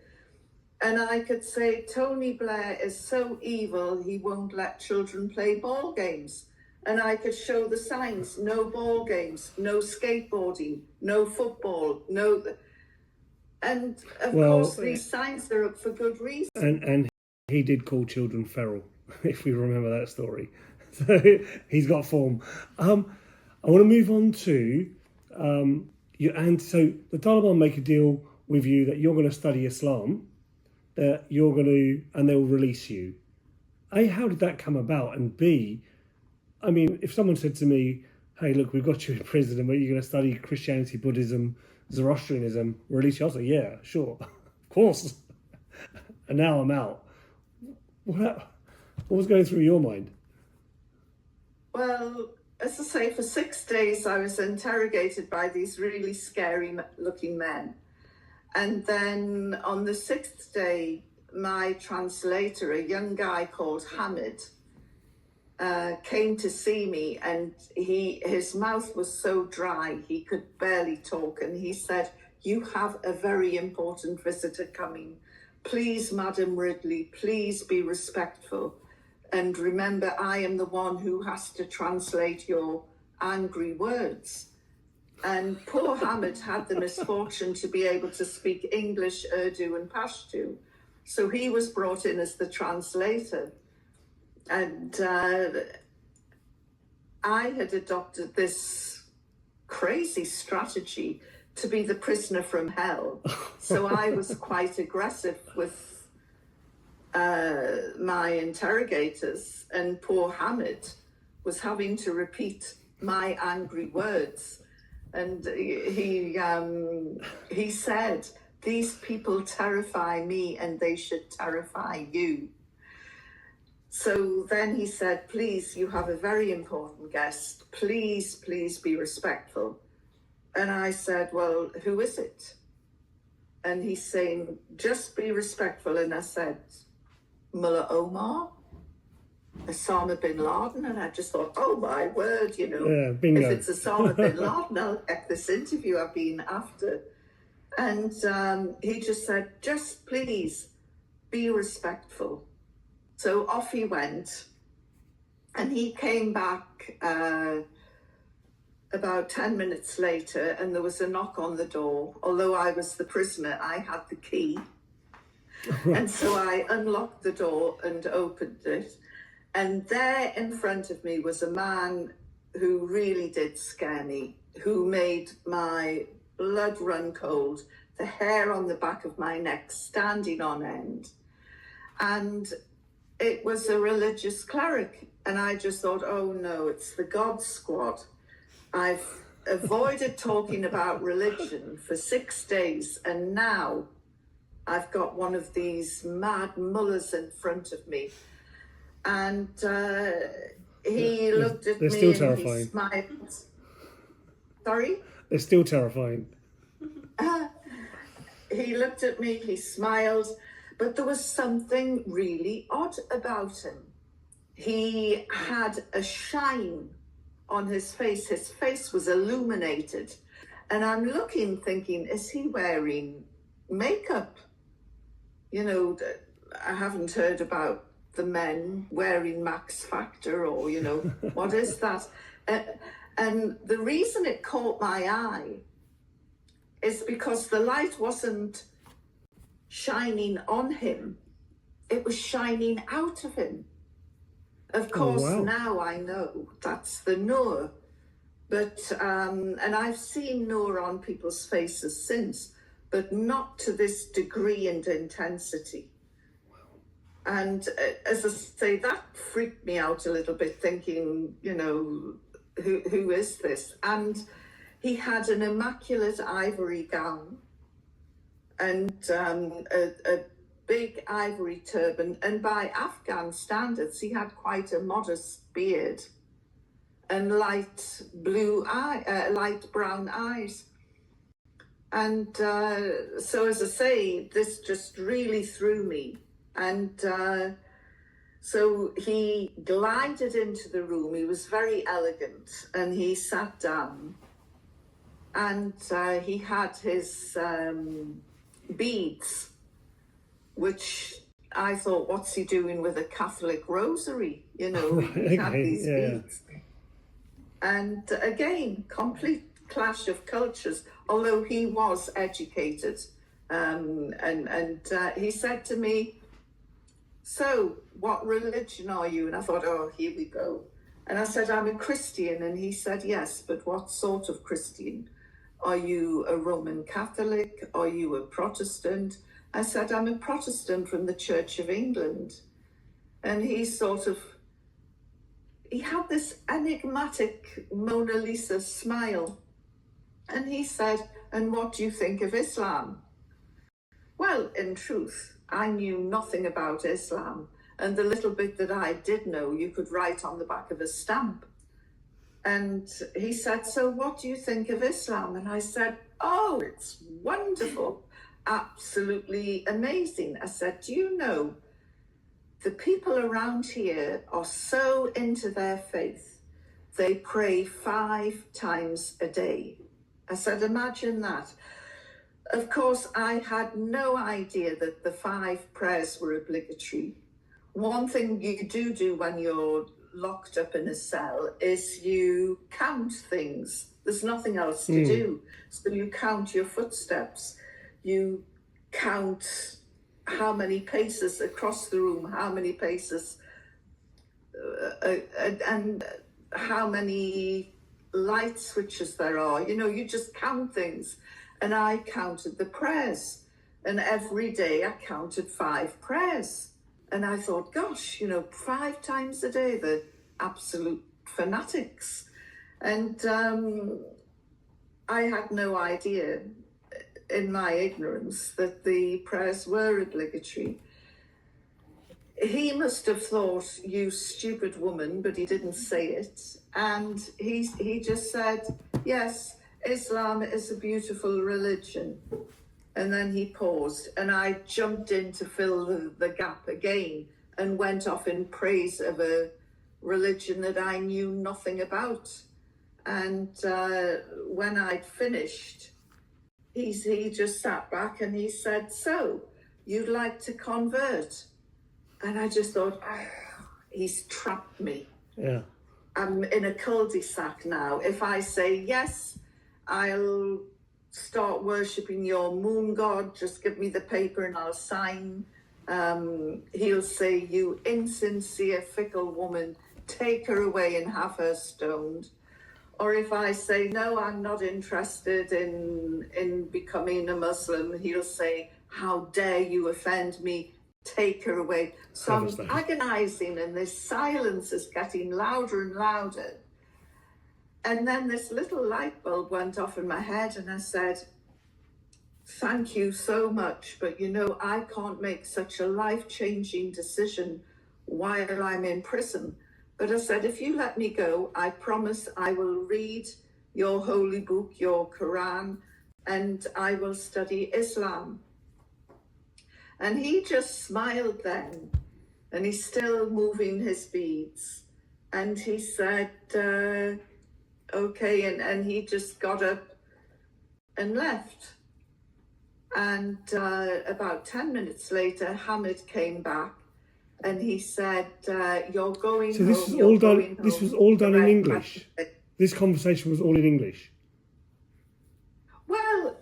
And I could say, Tony Blair is so evil, he won't let children play ball games. And I could show the signs: no ball games, no skateboarding, no football, no... And of course, these signs are up for good reason. And he did call children feral, if we remember that story. So he's got form. I want to move on to and so the Taliban make a deal with you that you're going to study Islam, that you're going to, and they'll release you. A, how did that come about? And B, I mean, if someone said to me, hey, look, we've got you in prison, but you're going to study Christianity, Buddhism, Zoroastrianism, release you, I'll say, yeah, sure, of course. And now I'm out. What was going through your mind? Well, as I say, for 6 days I was interrogated by these really scary looking men. And then on the 6th day, my translator, a young guy called Hamid, came to see me, and his mouth was so dry he could barely talk, and he said, "You have a very important visitor coming. Please, Madam Ridley, please be respectful. And remember, I am the one who has to translate your angry words." And poor Hamid had the misfortune to be able to speak English, Urdu and Pashto. So he was brought in as the translator. And I had adopted this crazy strategy to be the prisoner from hell. So I was quite aggressive with my interrogators, and poor Hamid was having to repeat my angry words. And he said, "These people terrify me and they should terrify you." So then he said, "Please, you have a very important guest. Please, please be respectful." And I said, "Well, who is it?" And he's saying, "Just be respectful." And I said, "Mullah Omar, Osama bin Laden." And I just thought, oh my word, you know, bingo. If it's Osama bin Laden, I'll get this interview I've been after. And he just said, "Just please be respectful." So off he went, and he came back about 10 minutes later, and there was a knock on the door. Although I was the prisoner, I had the key. And so I unlocked the door and opened it. And there in front of me was a man who really did scare me, who made my blood run cold, the hair on the back of my neck standing on end. And it was a religious cleric. And I just thought, oh no, it's the God Squad. I've avoided talking about religion for 6 days, and now I've got one of these mad mullahs in front of me. And he looked at me still and terrifying. He smiled. Sorry? They're still terrifying. He looked at me, he smiled, but there was something really odd about him. He had a shine on his face. His face was illuminated. And I'm looking, thinking, is he wearing makeup? You know, I haven't heard about the men wearing Max Factor, or, you know, what is that? And the reason it caught my eye is because the light wasn't shining on him, it was shining out of him. Of course, wow. Now I know that's the Noor, but and I've seen Noor on people's faces since, but not to this degree and intensity. And as I say, that freaked me out a little bit, thinking, you know, who is this? And he had an immaculate ivory gown and a big ivory turban. And by Afghan standards, he had quite a modest beard and light brown eyes. And so, as I say, this just really threw me. And So he glided into the room. He was very elegant, and he sat down, and he had his beads, which I thought, what's he doing with a Catholic rosary? You know, Right, he had okay, these yeah. beads. And again, complete clash of cultures, although he was educated. He said to me, so what religion are you? And I thought, oh, here we go. And I said, I'm a Christian. And he said, yes, but what sort of Christian? Are you a Roman Catholic? Are you a Protestant? I said, I'm a Protestant from the Church of England. And he had this enigmatic Mona Lisa smile. And he said, and what do you think of Islam? Well, in truth, I knew nothing about Islam. And the little bit that I did know, you could write on the back of a stamp. And he said, so what do you think of Islam? And I said, oh, it's wonderful, absolutely amazing. I said, do you know, the people around here are so into their faith, they pray 5 times a day. I said, imagine that. Of course, I had no idea that the 5 prayers were obligatory. One thing you do when you're locked up in a cell is you count things. There's nothing else to do. So you count your footsteps. You count how many paces across the room, how many paces, and how many light switches there are. You know, you just count things. And I counted the prayers. And every day I counted 5 prayers. And I thought, gosh, you know, 5 times a day, the absolute fanatics. And I had no idea, in my ignorance, that the prayers were obligatory. He must have thought, you stupid woman, but he didn't say it. And he just said, yes, Islam is a beautiful religion. And then he paused, and I jumped in to fill the gap again and went off in praise of a religion that I knew nothing about. And when I'd finished, he just sat back and he said, so you'd like to convert? And I just thought, oh, he's trapped me. Yeah. I'm in a cul-de-sac now. If I say yes, I'll start worshipping your moon god, just give me the paper and I'll sign. He'll say, you insincere, fickle woman, take her away and have her stoned. Or if I say, no, I'm not interested in becoming a Muslim, he'll say, how dare you offend me, take her away. So I'm agonizing, and this silence is getting louder and louder. And then this little light bulb went off in my head, and I said, thank you so much, but you know, I can't make such a life-changing decision while I'm in prison. But I said, if you let me go, I promise I will read your holy book, your Quran, and I will study Islam. And he just smiled then, and he's still moving his beads. And he said, okay, and he just got up and left. And about 10 minutes later, Hamid came back and he said, you're going home. So this was all done. This was all done in English. This conversation was all in English. Well,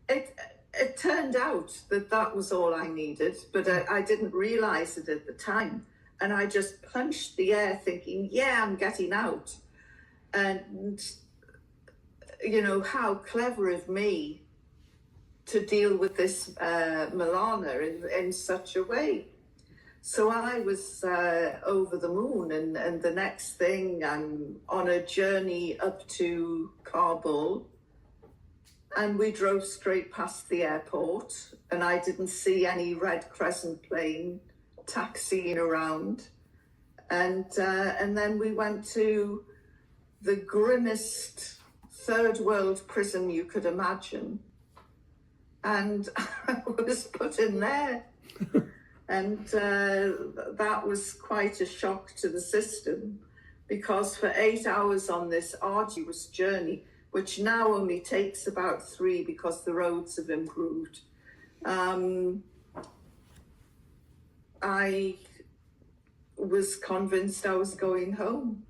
it turned out that was all I needed, but I didn't realize it at the time. And I just punched the air thinking, yeah, I'm getting out. And, you know, how clever of me to deal with this Milana in such a way. So I was over the moon, and the next thing I'm on a journey up to Kabul, and we drove straight past the airport, and I didn't see any Red Crescent plane taxiing around. And then we went to the grimmest third world prison you could imagine. And I was put in there. And that was quite a shock to the system, because for 8 hours on this arduous journey, which now only takes about 3 because the roads have improved, I was convinced I was going home.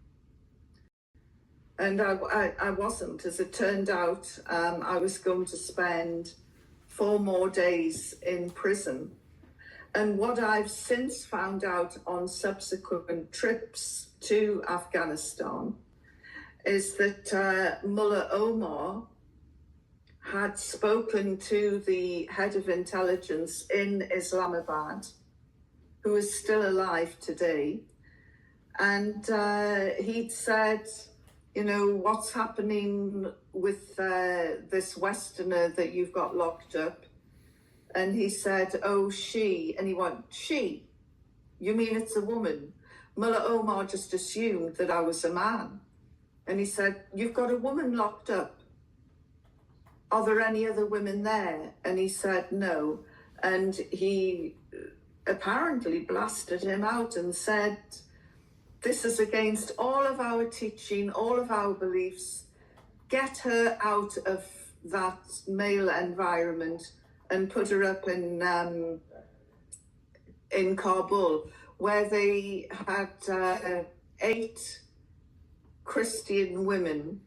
And I wasn't. As it turned out, I was going to spend 4 more days in prison. And what I've since found out on subsequent trips to Afghanistan is that Mullah Omar had spoken to the head of intelligence in Islamabad, who is still alive today. And he'd said, you know, what's happening with this Westerner that you've got locked up? And he said, oh, she. And he went, she? You mean it's a woman? Mullah Omar just assumed that I was a man. And he said, you've got a woman locked up. Are there any other women there? And he said, no. And he apparently blasted him out and said, this is against all of our teaching, all of our beliefs. Get her out of that male environment and put her up in Kabul, where they had 8 Christian women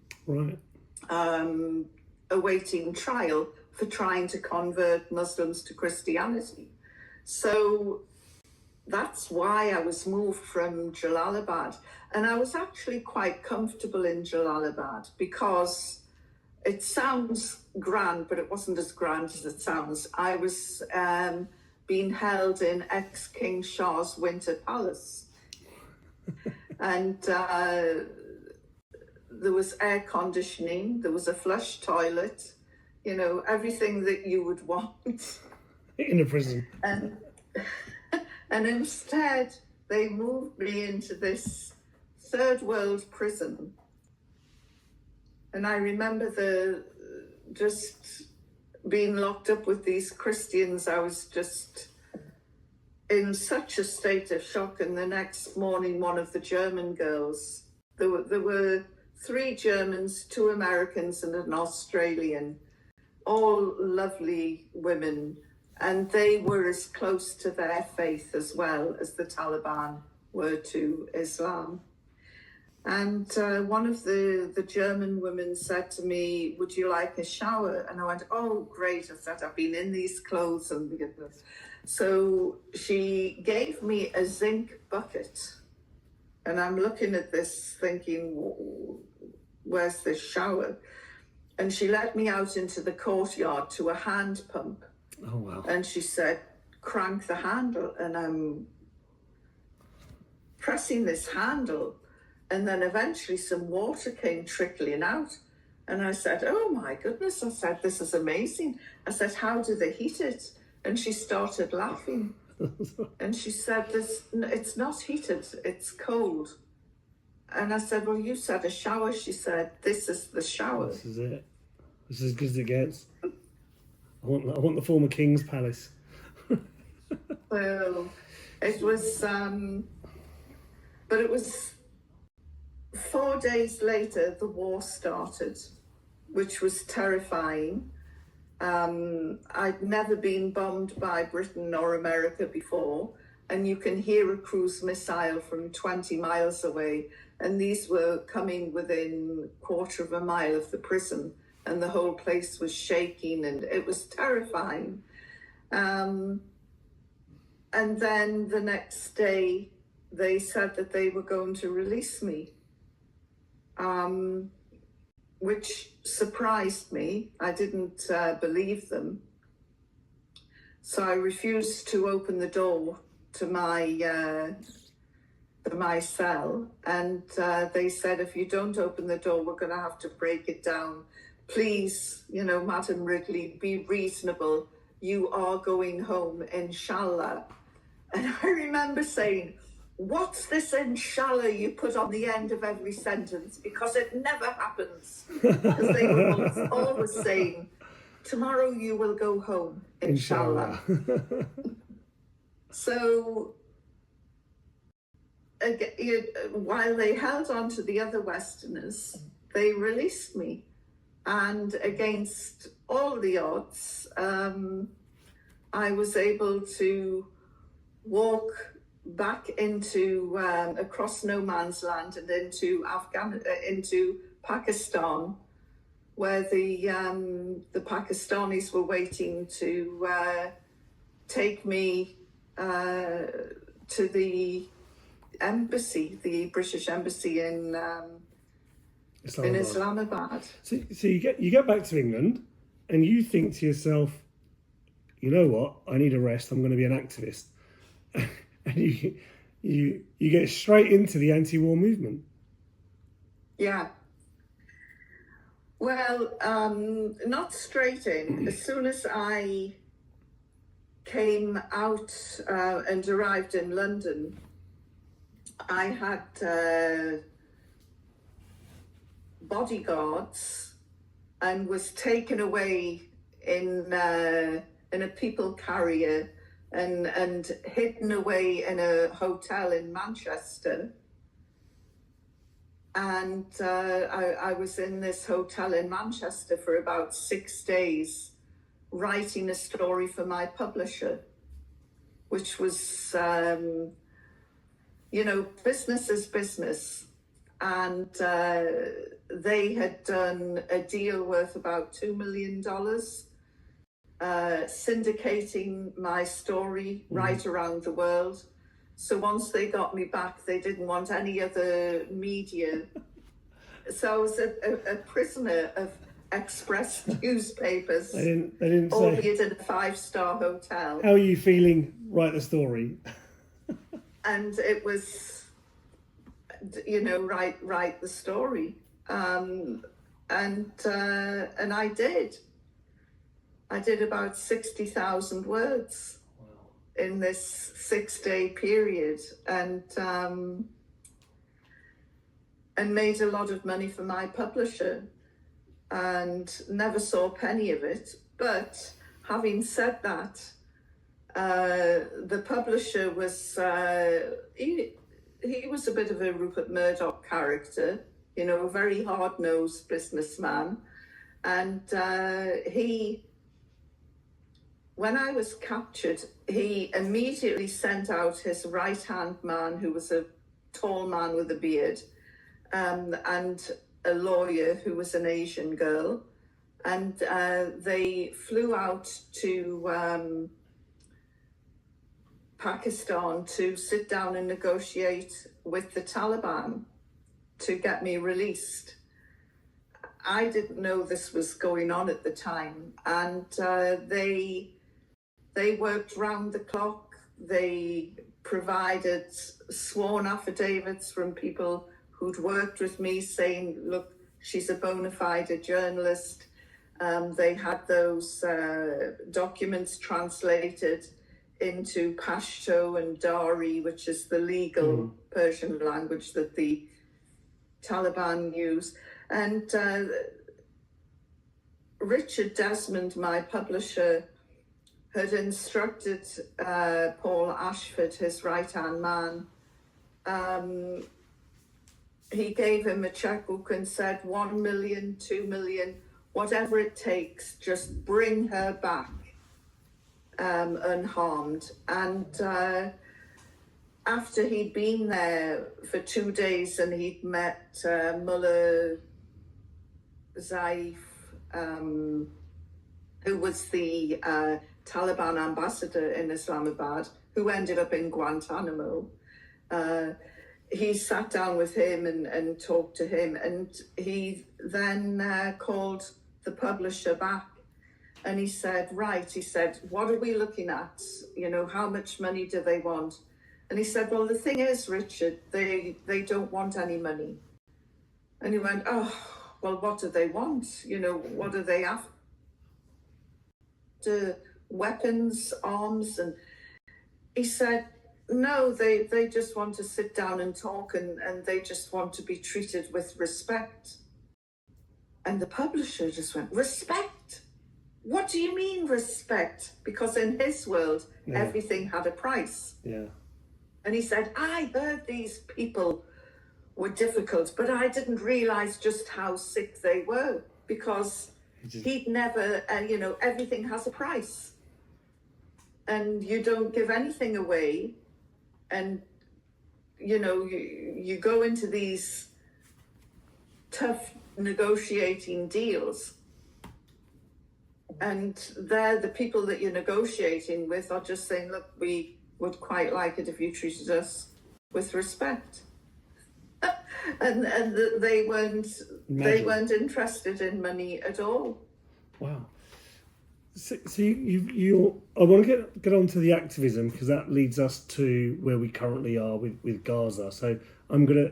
awaiting trial for trying to convert Muslims to Christianity. So that's why I was moved from Jalalabad. And I was actually quite comfortable in Jalalabad, because it sounds grand, but it wasn't as grand as it sounds. I was being held in ex-King Shah's Winter Palace. And there was air conditioning, there was a flush toilet, you know, everything that you would want. In a prison. And instead, they moved me into this third world prison. And I remember just being locked up with these Christians. I was just in such a state of shock. And the next morning, one of the German girls, there were 3 Germans, 2 Americans, and an Australian, all lovely women. And they were as close to their faith as well as the Taliban were to Islam. And one of the German women said to me, would you like a shower? And I went, oh, great. I said, I've been in these clothes. So she gave me a zinc bucket. And I'm looking at this thinking, where's this shower? And she let me out into the courtyard to a hand pump. Oh, wow. And she said, crank the handle. And I'm pressing this handle. And then eventually some water came trickling out. And I said, oh my goodness. I said, this is amazing. I said, how do they heat it? And she started laughing. And she said, it's not heated, it's cold. And I said, well, you said a shower. She said, this is the shower. This is it. This is as good as it gets. I want the former King's Palace. Well, it was, but it was 4 days later, the war started, which was terrifying. I'd never been bombed by Britain or America before, and you can hear a cruise missile from 20 miles away, and these were coming within 1/4 of a mile of the prison, and the whole place was shaking, and it was terrifying. And then the next day, they said that they were going to release me, which surprised me. I didn't believe them. So I refused to open the door to my cell, and they said, if you don't open the door, we're going to have to break it down. Please, Madam Ridley, be reasonable. You are going home, inshallah. And I remember saying, what's this inshallah you put on the end of every sentence? Because it never happens. Because they were always saying, tomorrow you will go home, inshallah. So while they held on to the other Westerners, they released me. And against all the odds, I was able to walk back into across no man's land and into into Pakistan, where the Pakistanis were waiting to take me to the embassy, the British embassy in Islamabad. So you get back to England, and you think to yourself, you know what? I need a rest. I'm going to be an activist, and you get straight into the anti-war movement. Yeah. Well, not straight in. As soon as I came out and arrived in London, I had bodyguards and was taken away in a people carrier and hidden away in a hotel in Manchester. And I was in this hotel in Manchester for about 6 days, writing a story for my publisher, which was, business is business. And they had done a deal worth about $2 million, syndicating my story right around the world. So once they got me back, they didn't want any other media. So I was a prisoner of Express newspapers. They didn't say, albeit in a 5-star hotel. How are you feeling? Write the story. And it was, write the story. And I did. I did about 60,000 words in this 6-day period, and made a lot of money for my publisher, and never saw a penny of it. But having said that, the publisher was he was a bit of a Rupert Murdoch character, a very hard-nosed businessman, and when I was captured, he immediately sent out his right-hand man, who was a tall man with a beard, and a lawyer who was an Asian girl. And they flew out to Pakistan to sit down and negotiate with the Taliban to get me released. I didn't know this was going on at the time, and they worked round the clock. They provided sworn affidavits from people who'd worked with me saying, look, she's a bona fide journalist. They had those documents translated into Pashto and Dari, which is the legal Persian language that the Taliban use. And Richard Desmond, my publisher, had instructed Paul Ashford, his right-hand man. He gave him a checkbook and said, 1 million, 2 million, whatever it takes, just bring her back unharmed. And after he'd been there for 2 days and he'd met Mullah Zaif, who was the Taliban ambassador in Islamabad, who ended up in Guantanamo, he sat down with him and talked to him, and he then called the publisher back, and he said, what are we looking at? How much money do they want? And he said, well, the thing is, Richard, they don't want any money. And he went, oh, well, what do they want? What are they after? Weapons, arms? And he said, no, they just want to sit down and talk, and they just want to be treated with respect. And the publisher just went, respect? what do you mean respect? Because in his world, everything had a price. Yeah. And he said, I heard these people were difficult, but I didn't realize just how sick they were, because he'd never, everything has a price. And you don't give anything away. And, you go into these tough negotiating deals, and they're the people that you're negotiating with are just saying, look, we would quite like it if you treated us with respect. and they weren't interested in money at all. Wow. So you I want to get on to the activism, because that leads us to where we currently are with Gaza. So I'm gonna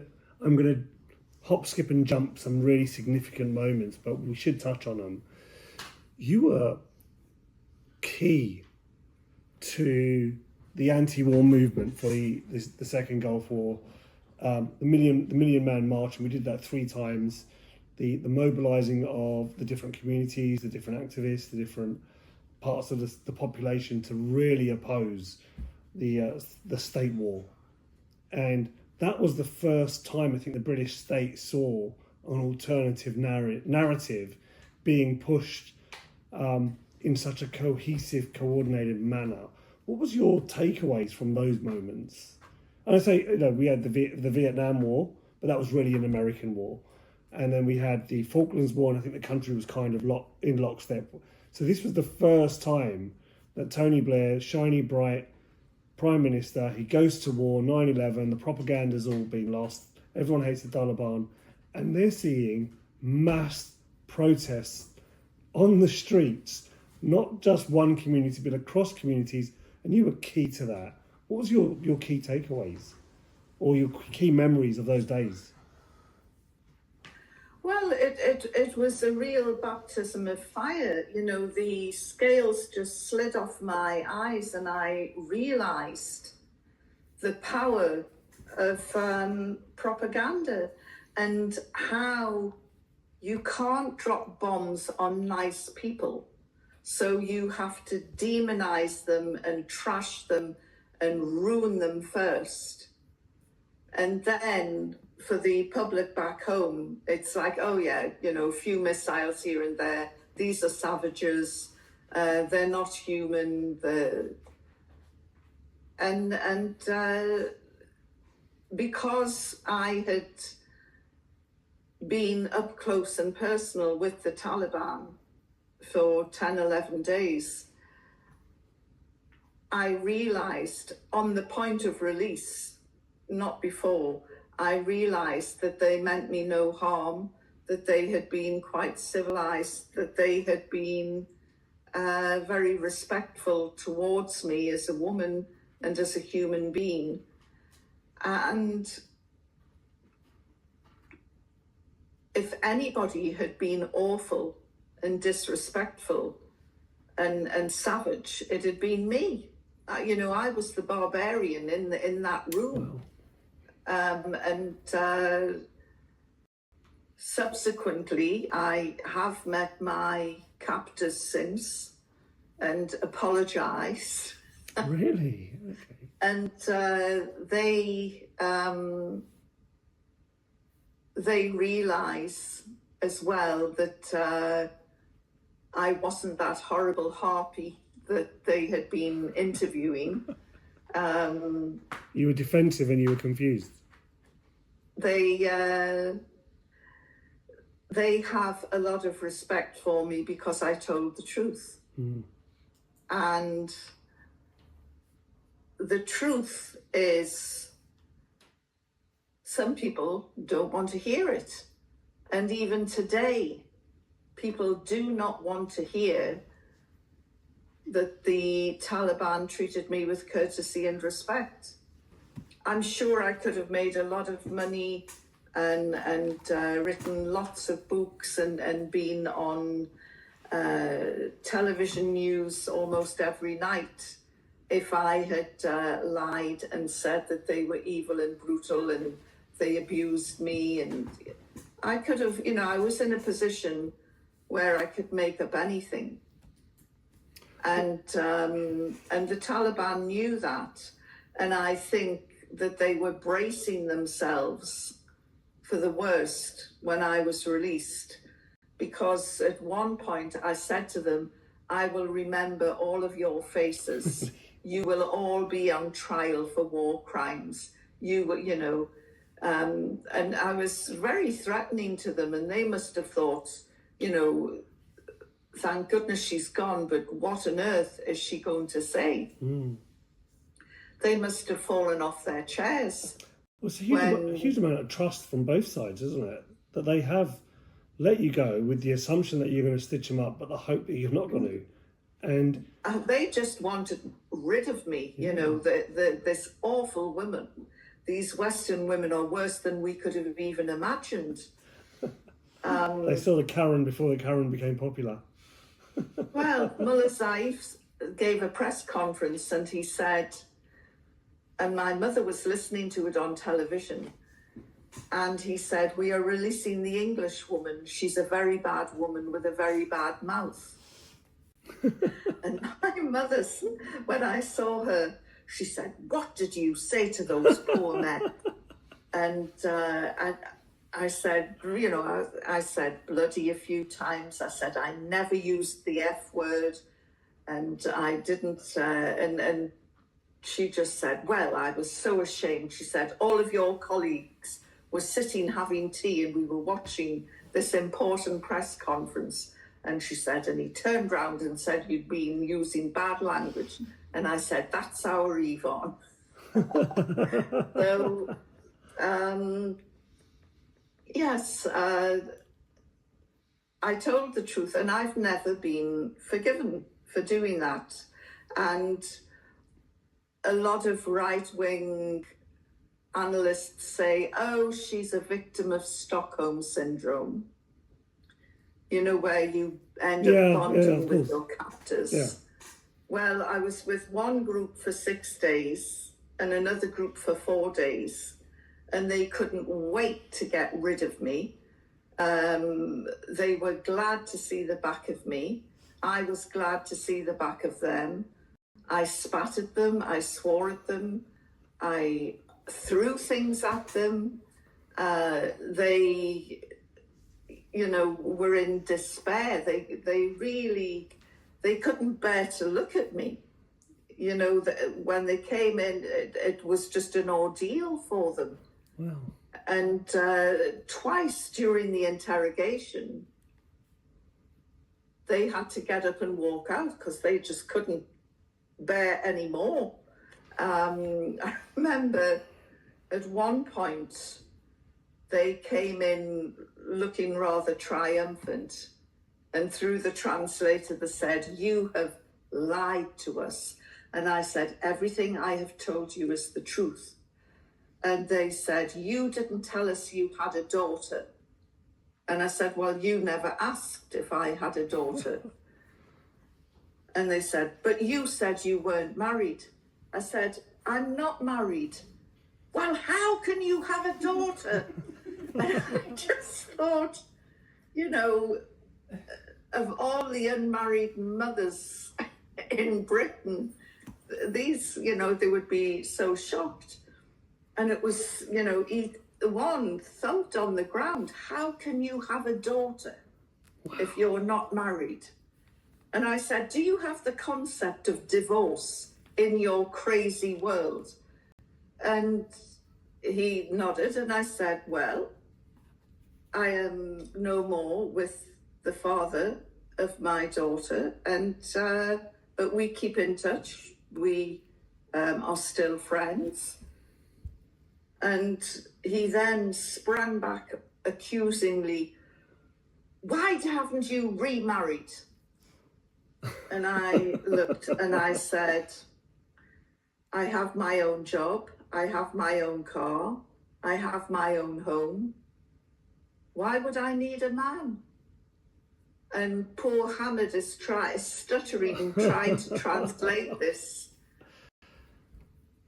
hop, skip, and jump some really significant moments, but we should touch on them. You were key to the anti-war movement for the second Gulf War, the Million Man March, and we did that 3 times. The mobilising of the different communities, the different activists, the different parts of the population to really oppose the state war, and that was the first time I think the British state saw an alternative narrative being pushed in such a cohesive, coordinated manner. What was your takeaways from those moments? And I say, we had the Vietnam War, but that was really an American war. And then we had the Falklands War, and I think the country was kind of in lockstep. So this was the first time that Tony Blair, shiny, bright Prime Minister, he goes to war, 9/11, the propaganda's all been lost, everyone hates the Taliban, and they're seeing mass protests on the streets, not just one community, but across communities, and you were key to that. What was your key takeaways, or your key memories of those days? Well, it was a real baptism of fire. The scales just slid off my eyes, and I realized the power of propaganda, and how you can't drop bombs on nice people. So you have to demonize them and trash them and ruin them first. And then for the public back home, it's like, oh yeah, a few missiles here and there. These are savages. They're not human. And because I had been up close and personal with the Taliban for 10, 11 days, I realized on the point of release, not before, I realized that they meant me no harm, that they had been quite civilized, that they had been very respectful towards me as a woman and as a human being. And if anybody had been awful and disrespectful and savage, it had been me. I was the barbarian in that room. And subsequently, I have met my captors since and apologized. Really? Okay. And they realize as well that I wasn't that horrible harpy that they had been interviewing. You were defensive and you were confused. They have a lot of respect for me because I told the truth. And the truth is, some people don't want to hear it. And even today, people do not want to hear that the Taliban treated me with courtesy and respect. I'm sure I could have made a lot of money and written lots of books and been on television news almost every night if I had lied and said that they were evil and brutal and they abused me. And I could have, I was in a position where I could make up anything. and the Taliban knew that, and I think that they were bracing themselves for the worst when I was released, because at one point I said to them, I will remember all of your faces. You will all be on trial for war crimes. You know, and I was very threatening to them, and they must have thought, you know, thank goodness she's gone, but what on earth is she going to say? They must have fallen off their chairs. Well, it's a huge amount of trust from both sides, isn't it? That they have let you go with the assumption that you're going to stitch them up, but the hope that you're not going to. And they just wanted rid of me, you know, this awful woman. These Western women are worse than we could have even imagined. They saw the Karen before the Karen became popular. Well, Mullah Zaif gave a press conference and he said, and my mother was listening to it on television, and he said, we are releasing the English woman. She's a very bad woman with a very bad mouth. And my mother, when I saw her, she said, what did you say to those poor men? And I said, you know, I said bloody a few times. I said, I never used the F word. And I didn't, and she just said, well, I was so ashamed. She said, all of your colleagues were sitting having tea and we were watching this important press conference. And she said, and he turned round and said, you'd been using bad language. And I said, that's our Yvonne. So, yes, I told the truth, and I've never been forgiven for doing that. And a lot of right-wing analysts say, oh, she's a victim of Stockholm syndrome. You know, where you end up bonding with your captors. Yeah. Well, I was with one group for 6 days and another group for 4 days, and they couldn't wait to get rid of me. They were glad to see the back of me. I was glad to see the back of them. I spat at them, I swore at them, I threw things at them. They, you know, were in despair. They couldn't bear to look at me. You know, when they came in, it was just an ordeal for them. Wow. And twice during the interrogation, they had to get up and walk out because they just couldn't bear any more. I remember at one point, they came in looking rather triumphant, and through the translator they said, you have lied to us. And I said, everything I have told you is the truth. And they said, you didn't tell us you had a daughter. And I said, well, you never asked if I had a daughter. And they said, but you said you weren't married. I said, I'm not married. Well, how can you have a daughter? And I just thought, you know, of all the unmarried mothers in Britain, these, you know, they would be so shocked. And it was, you know, one thumped on the ground. How can you have a daughter if you're not married? And I said, do you have the concept of divorce in your crazy world? And he nodded, and I said, well, I am no more with the father of my daughter, and but we keep in touch. We are still friends. And he then sprang back accusingly, why haven't you remarried? And I looked and I said, I have my own job, I have my own car, I have my own home. Why would I need a man? And poor Hamid is stuttering and trying to translate this.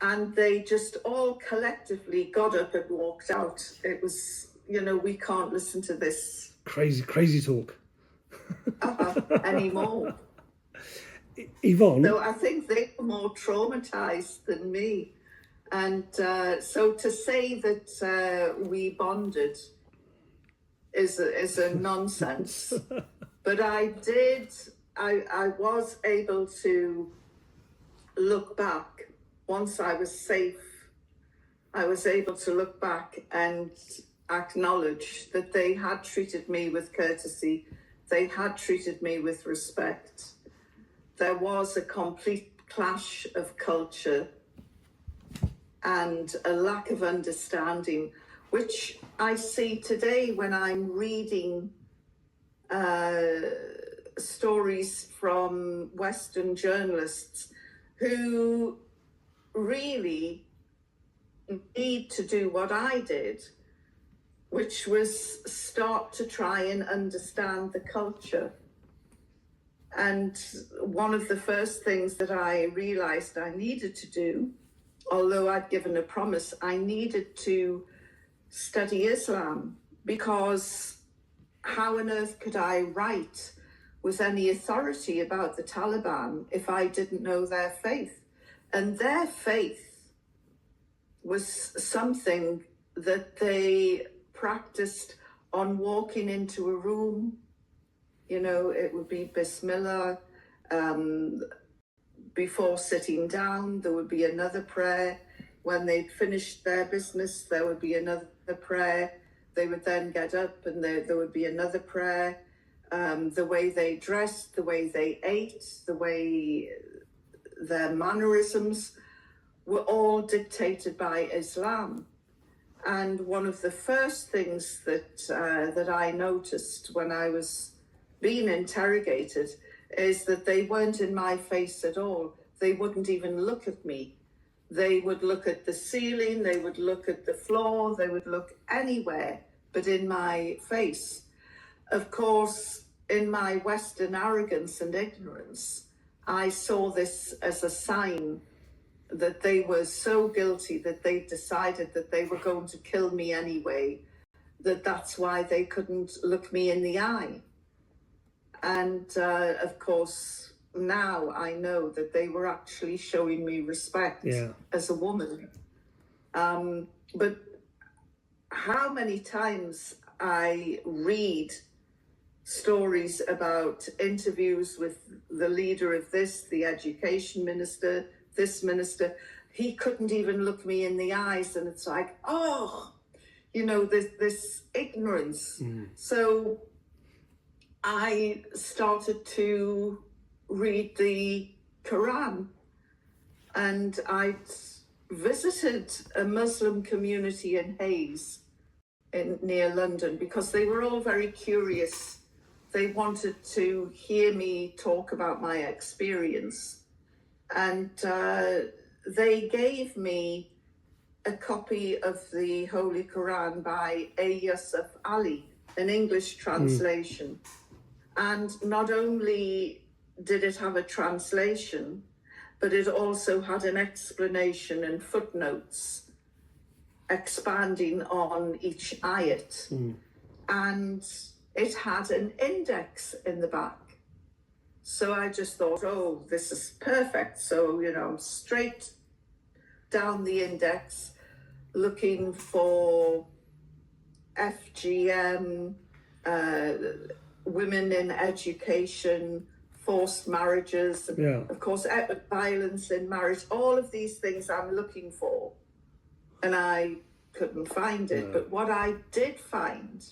And they just all collectively got up and walked out. It was, you know, we can't listen to this crazy talk anymore. Yvonne? So I think they were more traumatized than me. And so to say that we bonded is a nonsense. But I was able to look back once I was safe. I was able to look back and acknowledge that they had treated me with courtesy. They had treated me with respect. There was a complete clash of culture and a lack of understanding, which I see today when I'm reading stories from Western journalists who really need to do what I did, which was start to try and understand the culture. And one of the first things that I realized I needed to do, although I'd given a promise, I needed to study Islam, because how on earth could I write with any authority about the Taliban if I didn't know their faith? And their faith was something that they practiced on walking into a room. You know, it would be Bismillah. Before sitting down, there would be another prayer. When they'd finished their business, there would be another prayer. They would then get up and there would be another prayer. The way they dressed, the way they ate, the way their mannerisms were all dictated by Islam. And one of the first things that I noticed when I was being interrogated is that they weren't in my face at all. They wouldn't even look at me. They would look at the ceiling, they would look at the floor, they would look anywhere but in my face. Of course, in my Western arrogance and ignorance, I saw this as a sign that they were so guilty that they decided that they were going to kill me anyway, that's why they couldn't look me in the eye. And of course, now I know that they were actually showing me respect as a woman. But how many times I read stories about interviews with the leader of this, the education minister, this minister, he couldn't even look me in the eyes. And it's like, oh, you know, this ignorance. So I started to read the Quran, and I'd visited a Muslim community in Hayes near London, because they were all very curious. They wanted to hear me talk about my experience. And they gave me a copy of the Holy Quran by A. Yusuf Ali, an English translation. And not only did it have a translation, but it also had an explanation and footnotes expanding on each ayat. And it had an index in the back. So I just thought, oh, this is perfect. So, you know, straight down the index, looking for FGM, women in education, forced marriages, of course, violence in marriage, all of these things I'm looking for. And I couldn't find it. But what I did find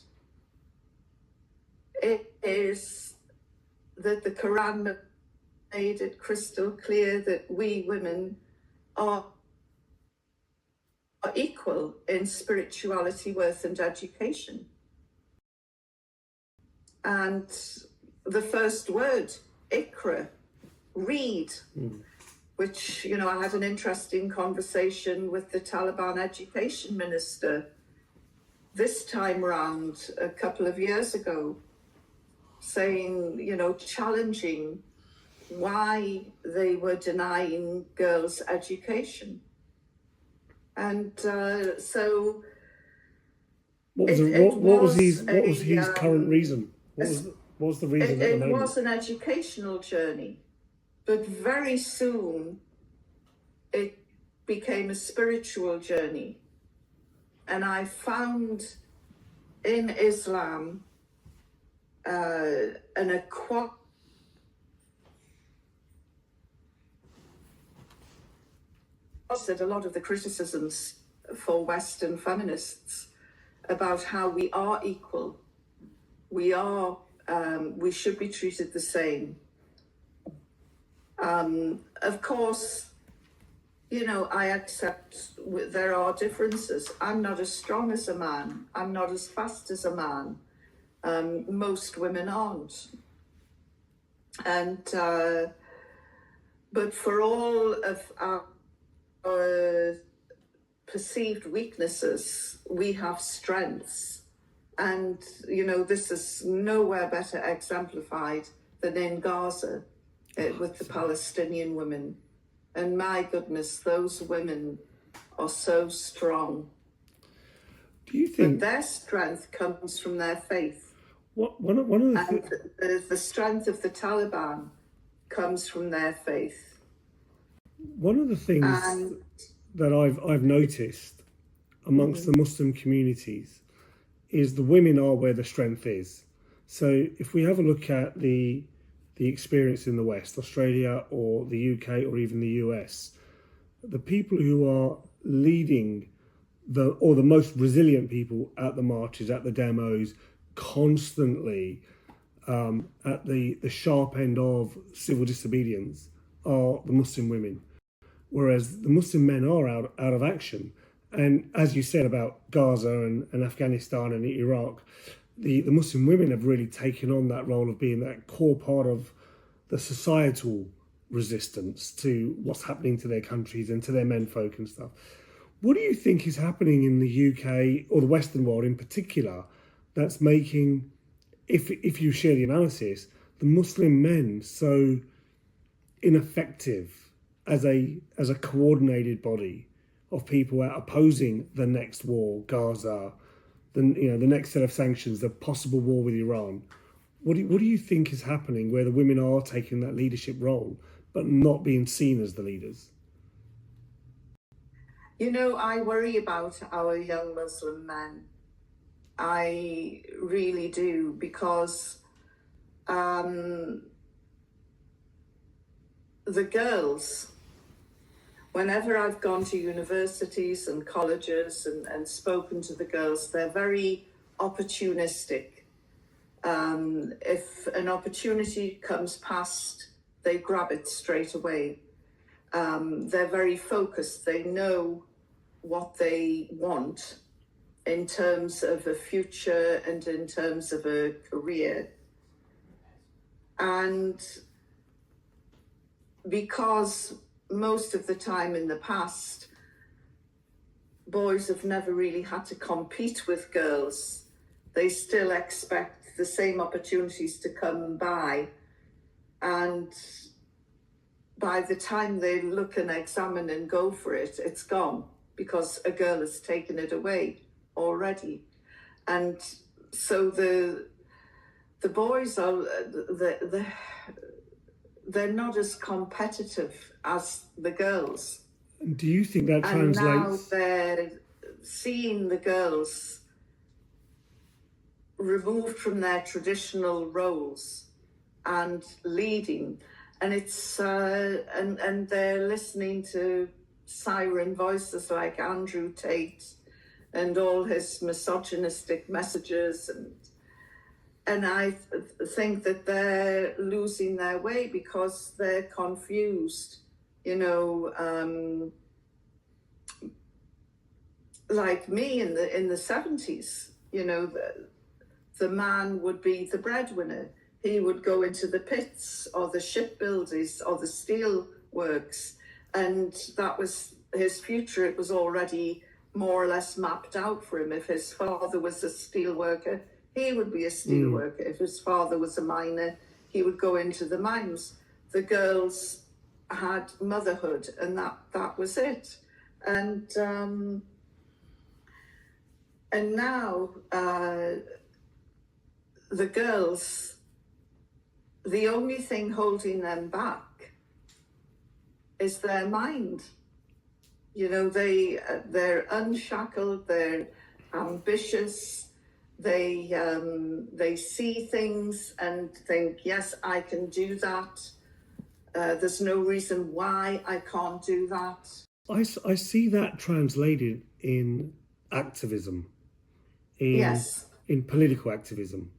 is that the Quran made it crystal clear that we women are equal in spirituality, worth, and education. And the first word, Iqra, read, which, you know, I had an interesting conversation with the Taliban education minister this time around a couple of years ago, saying, you know, challenging why they were denying girls education. And so what was his current reason? What was the reason? It was an educational journey. But very soon it became a spiritual journey. And I found in Islam an equality. That a lot of the criticisms for Western feminists about how we are equal, we should be treated the same. Of course, you know, I accept there are differences. I'm not as strong as a man. I'm not as fast as a man. Most women aren't. And but for all of our perceived weaknesses, we have strengths. And, you know, this is nowhere better exemplified than in Gaza with the Palestinian women. And my goodness, those women are so strong. Do you think their strength comes from their faith? One of the strength of the Taliban comes from their faith. One of the things that I've noticed amongst the Muslim communities is the women are where the strength is. So if we have a look at the experience in the West, Australia or the UK or even the US, the people who are leading the most resilient people at the marches, at the demos, constantly at the sharp end of civil disobedience are the Muslim women, whereas the Muslim men are out of action. And as you said about Gaza and Afghanistan and Iraq, the Muslim women have really taken on that role of being that core part of the societal resistance to what's happening to their countries and to their menfolk and stuff. What do you think is happening in the UK or the Western world in particular that's making, if you share the analysis, the Muslim men so ineffective as a coordinated body of people out opposing the next war, Gaza, the next set of sanctions, the possible war with Iran? What do you think is happening where the women are taking that leadership role but not being seen as the leaders? You know, I worry about our young Muslim men. I really do, because the girls, whenever I've gone to universities and colleges and spoken to the girls, they're very opportunistic. If an opportunity comes past, they grab it straight away. They're very focused. They know what they want in terms of a future and in terms of a career. And because most of the time in the past, boys have never really had to compete with girls, they still expect the same opportunities to come by. And by the time they look and examine and go for it, it's gone, because a girl has taken it away already. And so the boys are they're not as competitive as the girls. Do you think that translates? And now they're seeing the girls removed from their traditional roles and leading, and it's and they're listening to siren voices like Andrew Tate and all his misogynistic messages, and I think that they're losing their way because they're confused, you know, like me in the 70s, you know, the man would be the breadwinner. He would go into the pits or the shipbuilders or the steel works, and that was his future. It was already more or less mapped out for him. If his father was a steel worker, he would be a steel worker. If his father was a miner, he would go into the mines. The girls had motherhood, and that was it. And now the girls, the only thing holding them back is their mind. They're unshackled, they're ambitious, they see things and think, yes, I can do that. There's no reason why I can't do that. I see that translated in activism, Yes. in political activism.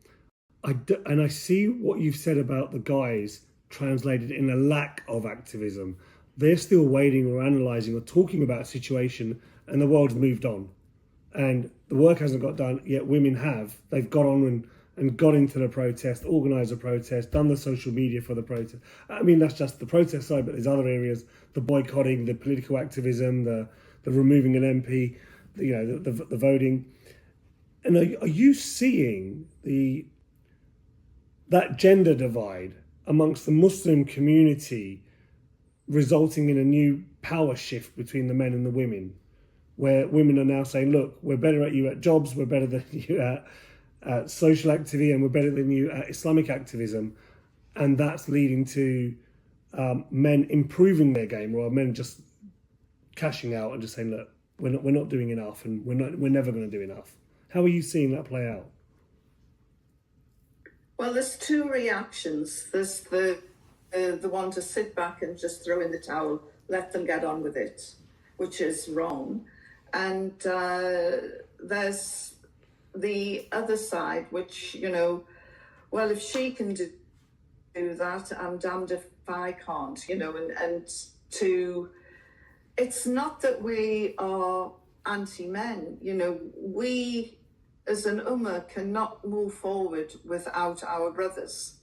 And I see what you've said about the guys translated in a lack of activism. They're still waiting or analysing or talking about a situation, and the world's moved on. And the work hasn't got done, yet women have. They've got on and got into the protest, organised a protest, done the social media for the protest. I mean, that's just the protest side, but there's other areas, the boycotting, the political activism, the removing an MP, the voting. And are you seeing that gender divide amongst the Muslim community resulting in a new power shift between the men and the women, where women are now saying, look, we're better at you at jobs, we're better than you at social activity, and we're better than you at Islamic activism, and that's leading to men improving their game, or men just cashing out and just saying, look, we're not doing enough, and we're never going to do enough. How are you seeing that play out? Well, there's two reactions. There's the one to sit back and just throw in the towel, let them get on with it, which is wrong. And there's the other side, which, well, if she can do that, I'm damned if I can't, it's not that we are anti-men, we as an ummah cannot move forward without our brothers.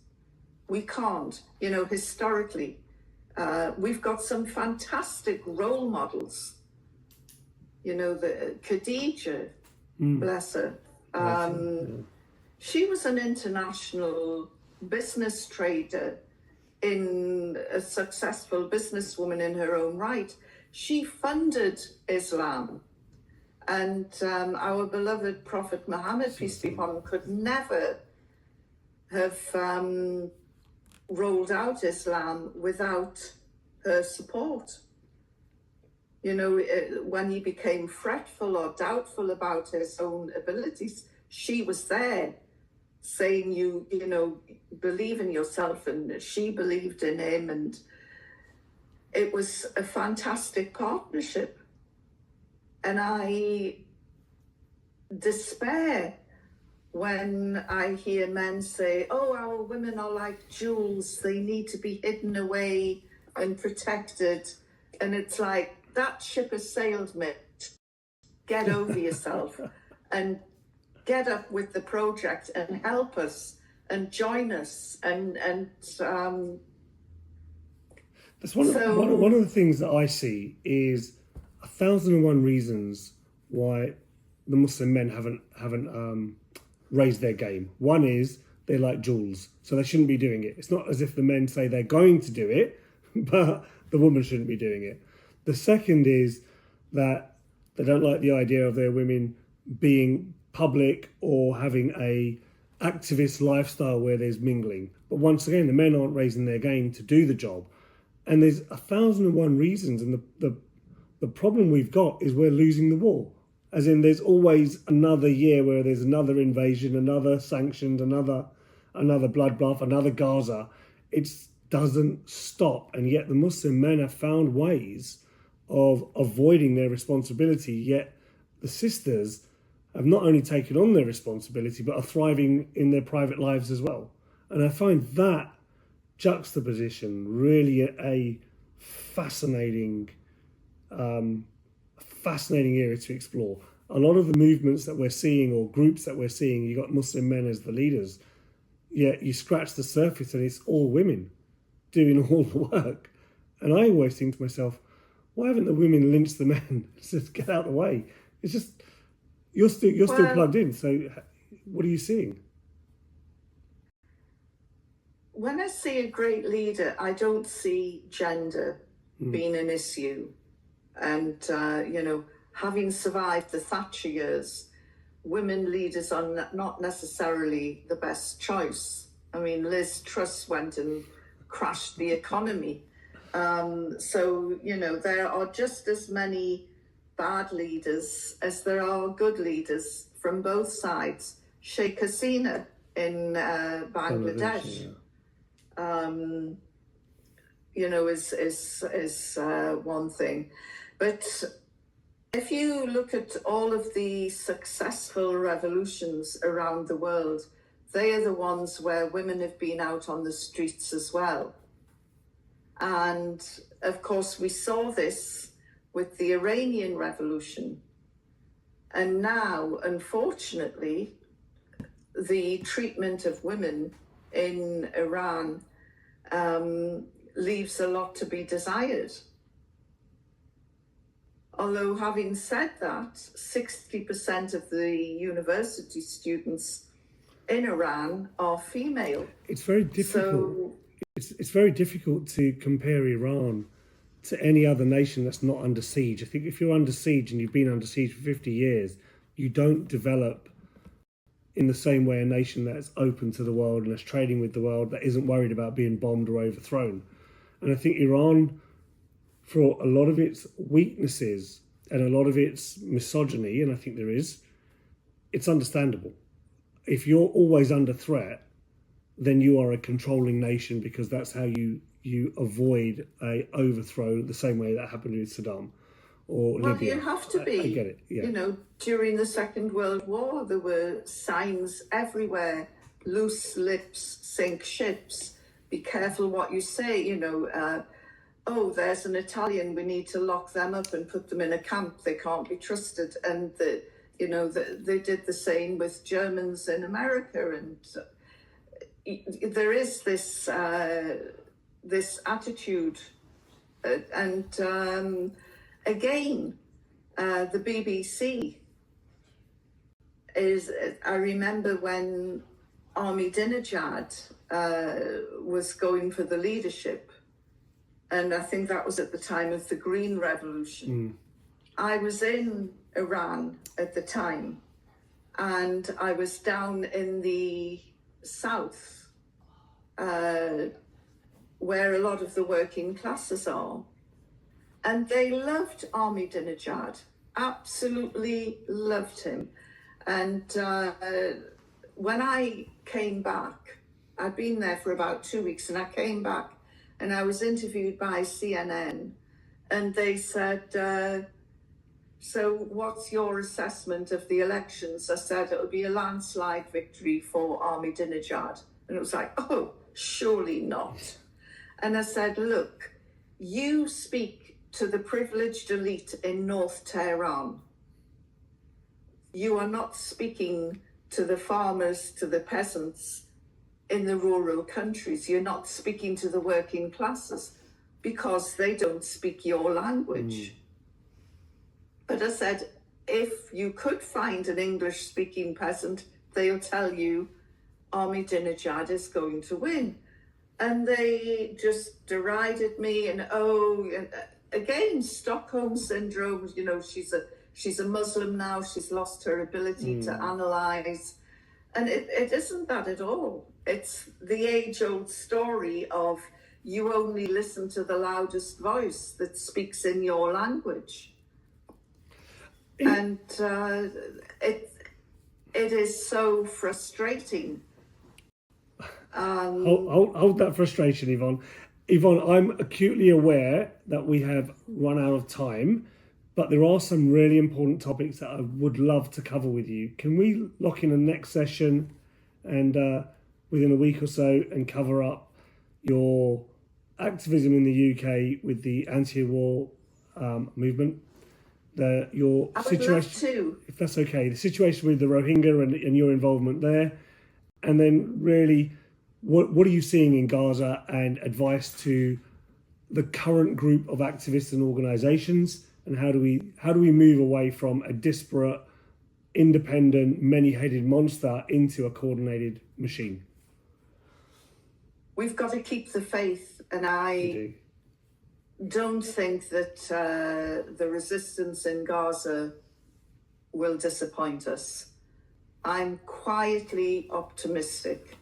We can't, historically. We've got some fantastic role models. The Khadija, bless her. She was an international business trader, a successful businesswoman in her own right. She funded Islam. And our beloved Prophet Muhammad, peace be upon him, could never have rolled out Islam without her support. When he became fretful or doubtful about his own abilities, she was there saying, believe in yourself, and she believed in him, and it was a fantastic partnership. And I despair when I hear men say, oh, our women are like jewels, they need to be hidden away and protected. And it's like, that ship has sailed, mate. Get over yourself and get up with the project and help us and join us. That's one of the things that I see is 1,001 reasons why the Muslim men haven't raised their game. One is they're like jewels, so they shouldn't be doing it. It's not as if the men say they're going to do it, but the woman shouldn't be doing it. The second is that they don't like the idea of their women being public or having a activist lifestyle where there's mingling. But once again, the men aren't raising their game to do the job. And there's 1,001 reasons, and the problem we've got is we're losing the war. As in, there's always another year where there's another invasion, another sanctions, another bloodbath, another Gaza. It doesn't stop. And yet the Muslim men have found ways of avoiding their responsibility, yet the sisters have not only taken on their responsibility, but are thriving in their private lives as well. And I find that juxtaposition really a fascinating area to explore. A lot of the movements that we're seeing, or groups that we're seeing, you got Muslim men as the leaders, yet you scratch the surface and it's all women doing all the work. And I always think to myself, why haven't the women lynched the men? Just get out of the way. It's just, you're still plugged in. So what are you seeing? When I see a great leader, I don't see gender being an issue. And, having survived the Thatcher years, women leaders are not necessarily the best choice. I mean, Liz Truss went and crashed the economy. So, there are just as many bad leaders as there are good leaders from both sides. Sheikh Hasina in Bangladesh, is one thing. But if you look at all of the successful revolutions around the world, they are the ones where women have been out on the streets as well. And of course, we saw this with the Iranian Revolution. And now, unfortunately, the treatment of women in Iran leaves a lot to be desired. Although, having said that, 60% of the university students in Iran are female. It's very difficult. It's very difficult to compare Iran to any other nation that's not under siege. I think if you're under siege and you've been under siege for 50 years, you don't develop in the same way a nation that's open to the world and that's trading with the world, that isn't worried about being bombed or overthrown. And I think Iran, for a lot of its weaknesses and a lot of its misogyny, and I think there is, it's understandable. If you're always under threat, then you are a controlling nation, because that's how you avoid a overthrow, the same way that happened with Saddam or Libya. Well, you have to be. I get it, yeah. During the Second World War, there were signs everywhere: loose lips sink ships, be careful what you say, oh, there's an Italian, we need to lock them up and put them in a camp, they can't be trusted. And they did the same with Germans in America. And there is this attitude, and again, the BBC is. I remember when Ahmadinejad was going for the leadership, and I think that was at the time of the Green Revolution. I was in Iran at the time, and I was down in the south, where a lot of the working classes are, and they loved Ahmadinejad, absolutely loved him. And when I came back, I'd been there for about 2 weeks, and I came back and I was interviewed by CNN, and they said, so what's your assessment of the elections? I said, it'll be a landslide victory for Ahmadinejad. And it was like, oh, surely not. And I said, look, you speak to the privileged elite in North Tehran. You are not speaking to the farmers, to the peasants in the rural countries. You're not speaking to the working classes because they don't speak your language. But I said, if you could find an English-speaking peasant, they'll tell you Ahmadinejad is going to win. And they just derided me, and again, Stockholm syndrome, she's a Muslim now, she's lost her ability to analyse. And it isn't that at all. It's the age-old story of you only listen to the loudest voice that speaks in your language. And it is so frustrating. Hold that frustration, Yvonne. Yvonne, I'm acutely aware that we have run out of time, but there are some really important topics that I would love to cover with you. Can we lock in a next session and within a week or so and cover up your activism in the UK with the anti-war movement? Your I would situation, love to. if that's okay, the situation with the Rohingya and your involvement there, and then really what are you seeing in Gaza, and advice to the current group of activists and organisations, and how do we move away from a disparate, independent, many-headed monster into a coordinated machine? We've got to keep the faith, and I don't think that the resistance in Gaza will disappoint us. I'm quietly optimistic,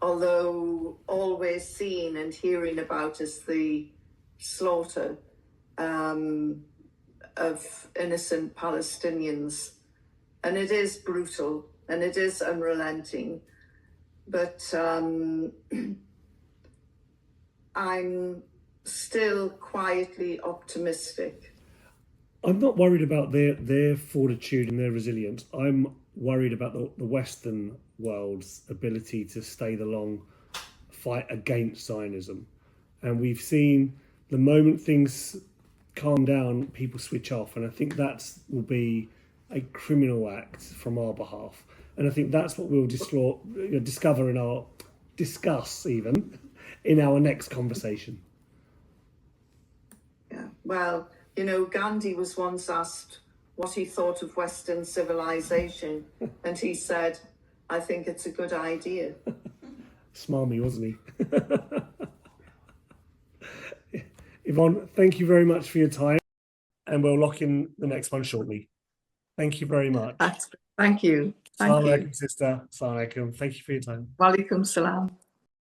although always seen and hearing about is the slaughter of innocent Palestinians. And it is brutal and it is unrelenting. But I'm still quietly optimistic. I'm not worried about their fortitude and their resilience. I'm worried about the Western world's ability to stay the long fight against Zionism. And we've seen the moment things calm down, people switch off. And I think that will be a criminal act from our behalf. And I think that's what we'll discover discuss even in our next conversation. Yeah, well, you know, Gandhi was once asked what he thought of Western civilization, and he said, I think it's a good idea. Smarmy, wasn't he? Yvonne, thank you very much for your time, and we'll lock in the next one shortly. Thank you very much. Thank you. Thank you. Assalamu alaikum, sister. Assalamu alaikum. Thank you for your time. Walaikum salam.